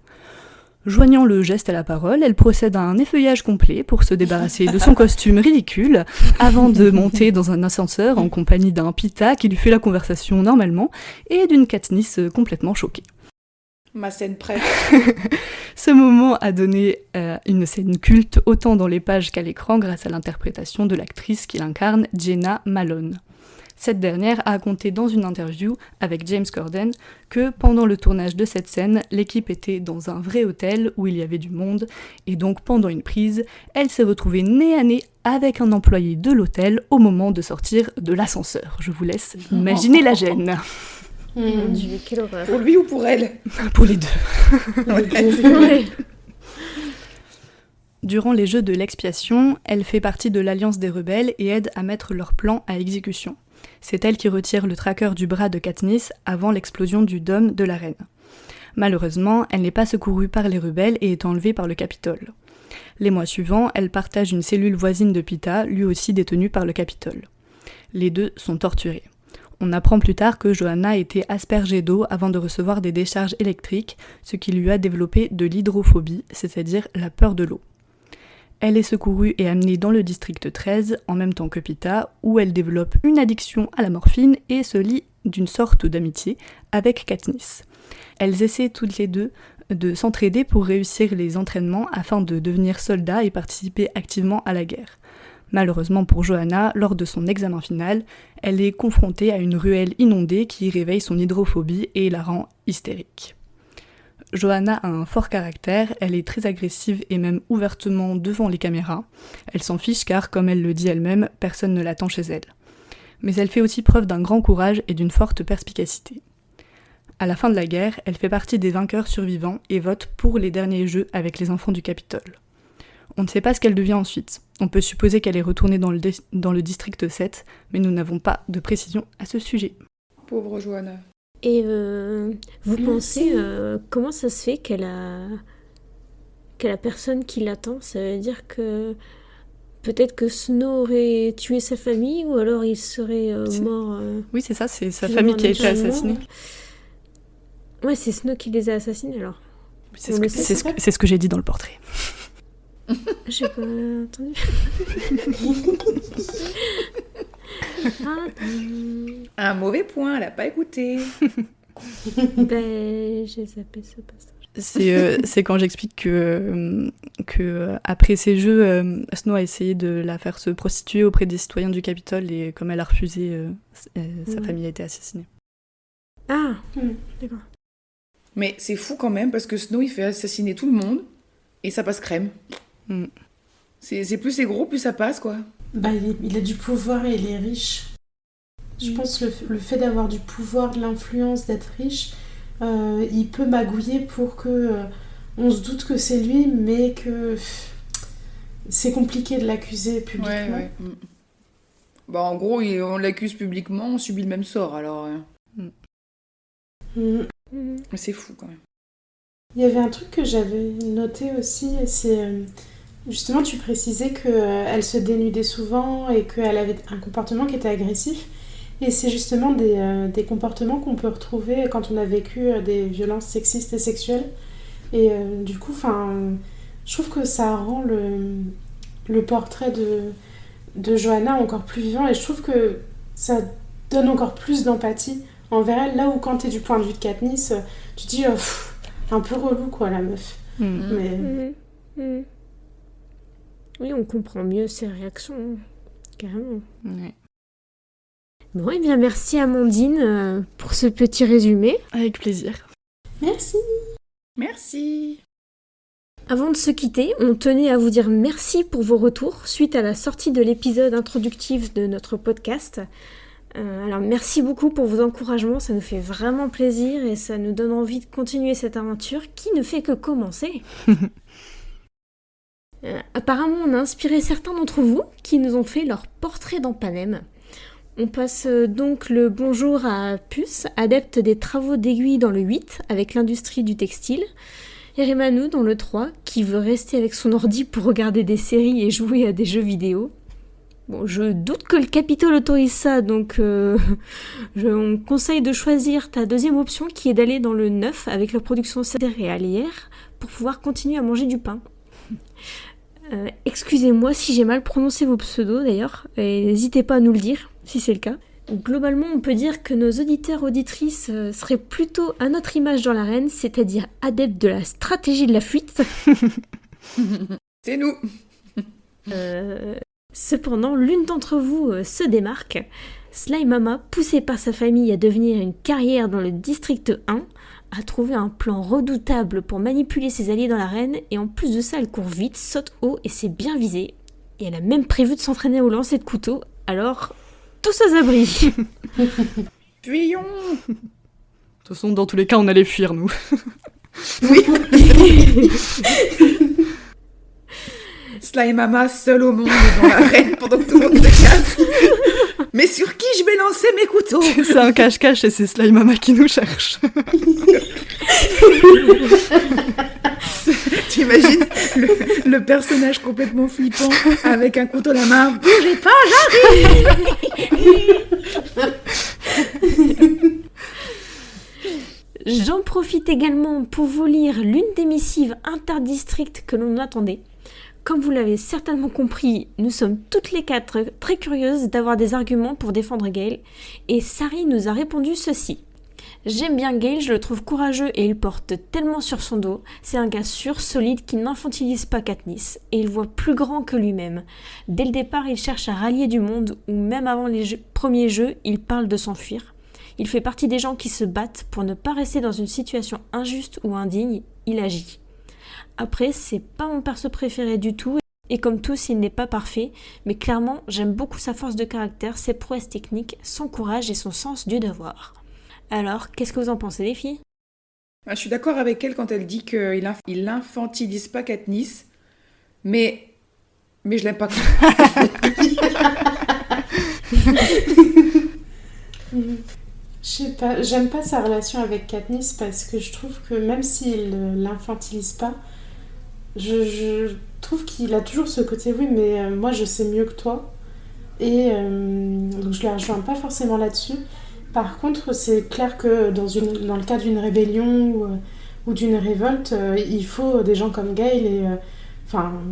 Joignant le geste à la parole, elle procède à un effeuillage complet pour se débarrasser de son costume ridicule avant de monter dans un ascenseur en compagnie d'un Pita qui lui fait la conversation normalement et d'une Katniss complètement choquée. Ma scène prête. Ce moment a donné une scène culte autant dans les pages qu'à l'écran grâce à l'interprétation de l'actrice qui l'incarne, Jenna Malone. Cette dernière a raconté dans une interview avec James Corden que pendant le tournage de cette scène, l'équipe était dans un vrai hôtel où il y avait du monde et donc pendant une prise, elle s'est retrouvée nez à nez avec un employé de l'hôtel au moment de sortir de l'ascenseur. Je vous laisse imaginer la gêne. Mon Dieu, quelle horreur. Pour lui ou pour elle? Pour les deux. Ouais. Durant les Jeux de l'expiation, elle fait partie de l'Alliance des Rebelles et aide à mettre leur plan à exécution. C'est elle qui retire le tracker du bras de Katniss avant l'explosion du dôme de la reine. Malheureusement, elle n'est pas secourue par les rebelles et est enlevée par le Capitole. Les mois suivants, elle partage une cellule voisine de Pita, lui aussi détenue par le Capitole. Les 2 sont torturés. On apprend plus tard que Johanna a été aspergée d'eau avant de recevoir des décharges électriques, ce qui lui a développé de l'hydrophobie, c'est-à-dire la peur de l'eau. Elle est secourue et amenée dans le district 13, en même temps que Pita, où elle développe une addiction à la morphine et se lie d'une sorte d'amitié avec Katniss. Elles essaient toutes les 2 de s'entraider pour réussir les entraînements afin de devenir soldats et participer activement à la guerre. Malheureusement pour Johanna, lors de son examen final, elle est confrontée à une ruelle inondée qui réveille son hydrophobie et la rend hystérique. Johanna a un fort caractère, elle est très agressive et même ouvertement devant les caméras. Elle s'en fiche car, comme elle le dit elle-même, personne ne l'attend chez elle. Mais elle fait aussi preuve d'un grand courage et d'une forte perspicacité. À la fin de la guerre, elle fait partie des vainqueurs survivants et vote pour les derniers jeux avec les enfants du Capitole. On ne sait pas ce qu'elle devient ensuite. On peut supposer qu'elle est retournée dans le district 7, mais nous n'avons pas de précision à ce sujet. Pauvre Johanna. Et vous pensez comment ça se fait qu'elle a personne qui l'attend? Ça veut dire que peut-être que Snow aurait tué sa famille ou alors il serait mort. Oui, c'est ça, c'est sa famille qui a été assassinée. Ouais, c'est Snow qui les a assassinés alors. C'est ce que j'ai dit dans le portrait. J'ai pas entendu. Un mauvais point, elle a pas écouté. Ben, j'ai zappé ce passage. C'est quand j'explique que après ces jeux, Snow a essayé de la faire se prostituer auprès des citoyens du Capitole et comme elle a refusé, sa famille a été assassinée. Ah, d'accord. Mais c'est fou quand même parce que Snow il fait assassiner tout le monde et ça passe crème. C'est plus c'est gros, plus ça passe quoi. Bah, il a du pouvoir et il est riche. Je pense que le fait d'avoir du pouvoir, de l'influence, d'être riche, il peut magouiller pour que on se doute que c'est lui, mais que c'est compliqué de l'accuser publiquement. Ouais. Bah, en gros, on l'accuse publiquement, on subit le même sort alors. Mais c'est fou quand même. Il y avait un truc que j'avais noté aussi, c'est justement tu précisais qu'elle se dénudait souvent et qu'elle avait un comportement qui était agressif. Et c'est justement des comportements qu'on peut retrouver quand on a vécu des violences sexistes et sexuelles. Et du coup, je trouve que ça rend le portrait de Johanna encore plus vivant. Et je trouve que ça donne encore plus d'empathie envers elle. Là où quand t'es du point de vue de Katniss, tu te dis un peu relou quoi la meuf. Mais... Oui, on comprend mieux ses réactions, carrément. Ouais. Bon, et bien merci Amandine pour ce petit résumé. Avec plaisir. Merci. Merci. Avant de se quitter, on tenait à vous dire merci pour vos retours suite à la sortie de l'épisode introductif de notre podcast. Alors merci beaucoup pour vos encouragements, ça nous fait vraiment plaisir et ça nous donne envie de continuer cette aventure qui ne fait que commencer. Apparemment, on a inspiré certains d'entre vous qui nous ont fait leur portrait dans Panem. On passe donc le bonjour à Puce, adepte des travaux d'aiguille dans le 8 avec l'industrie du textile, et Rémanou dans le 3, qui veut rester avec son ordi pour regarder des séries et jouer à des jeux vidéo. Bon, je doute que le Capitole autorise ça, donc on conseille de choisir ta deuxième option qui est d'aller dans le 9 avec la production céréalière pour pouvoir continuer à manger du pain. Excusez-moi si j'ai mal prononcé vos pseudos d'ailleurs, et n'hésitez pas à nous le dire si c'est le cas. Globalement, on peut dire que nos auditeurs-auditrices seraient plutôt à notre image dans l'arène, c'est-à-dire adeptes de la stratégie de la fuite. C'est nous. Cependant, l'une d'entre vous se démarque. Sly Mama, poussée par sa famille à devenir une carrière dans le district 1, a trouvé un plan redoutable pour manipuler ses alliés dans l'arène, et en plus de ça, elle court vite, saute haut et s'est bien visée. Et elle a même prévu de s'entraîner au lancer de couteau, alors... tous aux abris. Fuyons. De toute façon, dans tous les cas, on allait fuir, nous. Oui. Sly Mama seule au monde dans l'arène pendant que tout le monde se casse. Mais sur qui je vais lancer mes couteaux? C'est un cache-cache et c'est Sly Mama qui nous cherche. T'imagines le personnage complètement flippant avec un couteau à la main. Bougez pas, j'arrive. J'en profite également pour vous lire l'une des missives interdistricts que l'on attendait. Comme vous l'avez certainement compris, nous sommes toutes les quatre très curieuses d'avoir des arguments pour défendre Gale, et Sari nous a répondu ceci. J'aime bien Gale, je le trouve courageux et il porte tellement sur son dos. C'est un gars sûr, solide, qui n'infantilise pas Katniss, et il voit plus grand que lui-même. Dès le départ, il cherche à rallier du monde, ou même avant les premiers jeux, il parle de s'enfuir. Il fait partie des gens qui se battent pour ne pas rester dans une situation injuste ou indigne, il agit. Après, c'est pas mon perso préféré du tout, et comme tous, il n'est pas parfait, mais clairement, j'aime beaucoup sa force de caractère, ses prouesses techniques, son courage et son sens du devoir. Alors, qu'est-ce que vous en pensez, les filles ? Je suis d'accord avec elle quand elle dit qu'il infantilise pas Katniss, mais je l'aime pas. Je sais pas, j'aime pas sa relation avec Katniss parce que je trouve que même s'il l'infantilise pas, je trouve qu'il a toujours ce côté oui mais moi je sais mieux que toi et donc je la rejoins pas forcément là-dessus. Par contre c'est clair que dans le cas d'une rébellion ou d'une révolte il faut des gens comme Gale et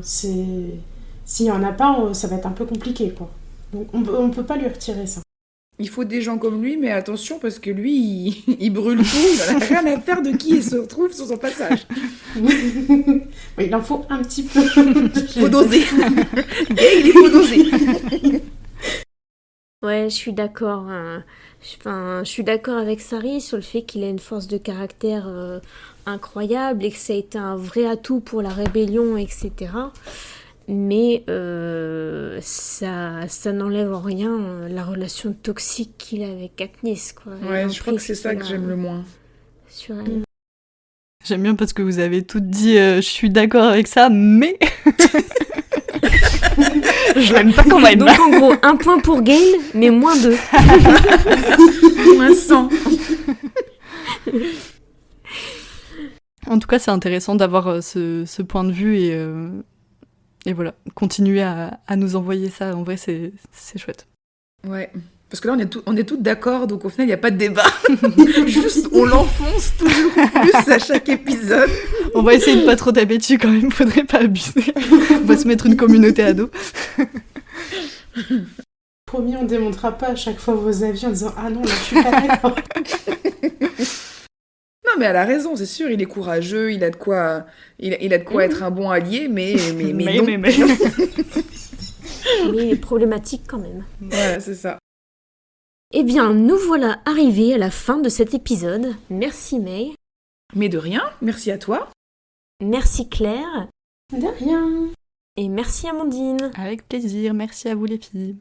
s'il y en a pas ça va être un peu compliqué quoi. Donc on peut pas lui retirer ça. Il faut des gens comme lui, mais attention, parce que lui, il brûle tout, il en a rien à faire de qui il se retrouve sur son passage. Oui, il en faut un petit peu. Faut doser. Gale, il faut doser. Ouais, je suis d'accord. Je suis d'accord avec Sari sur le fait qu'il a une force de caractère incroyable et que ça a été un vrai atout pour la rébellion, etc. Mais ça n'enlève en rien la relation toxique qu'il a avec Katniss, quoi. Ouais, je crois que c'est ça que j'aime le moins. Sur elle. J'aime bien parce que vous avez toutes dit je suis d'accord avec ça, mais je l'aime pas quand même. Donc en gros, un point pour Gale, mais moins 2. Moins 100. En tout cas, c'est intéressant d'avoir ce point de vue et voilà, continuer à nous envoyer ça. En vrai, c'est chouette. Ouais, parce que là, on est toutes d'accord, donc au final, il n'y a pas de débat. Juste, on l'enfonce toujours plus à chaque épisode. On va essayer de pas trop taper dessus quand même, faudrait pas abuser. On va se mettre une communauté à dos. Promis, on démontrera pas à chaque fois vos avis en disant « Ah non, là, je suis pas d'accord ». Non, mais elle a raison, c'est sûr, il est courageux, il a de quoi être un bon allié, mais non. Mais il est problématique quand même. Voilà, c'est ça. Eh bien, nous voilà arrivés à la fin de cet épisode. Merci May. Mais de rien, merci à toi. Merci Claire. De rien. Et merci Amandine. Avec plaisir, merci à vous les filles.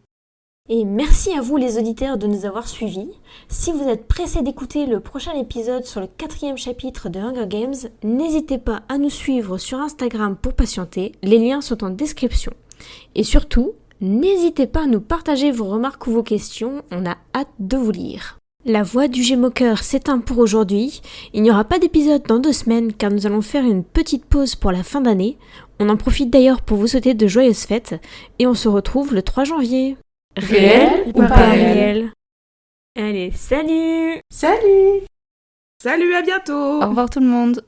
Et merci à vous les auditeurs de nous avoir suivis. Si vous êtes pressés d'écouter le prochain épisode sur le 4e chapitre de Hunger Games, n'hésitez pas à nous suivre sur Instagram pour patienter, les liens sont en description. Et surtout, n'hésitez pas à nous partager vos remarques ou vos questions, on a hâte de vous lire. La voix du Gémeaux-Cœur s'éteint pour aujourd'hui. Il n'y aura pas d'épisode dans 2 semaines car nous allons faire une petite pause pour la fin d'année. On en profite d'ailleurs pour vous souhaiter de joyeuses fêtes et on se retrouve le 3 janvier. Réel ou pas réel ? Allez, salut! Salut! Salut, à bientôt. Au revoir tout le monde.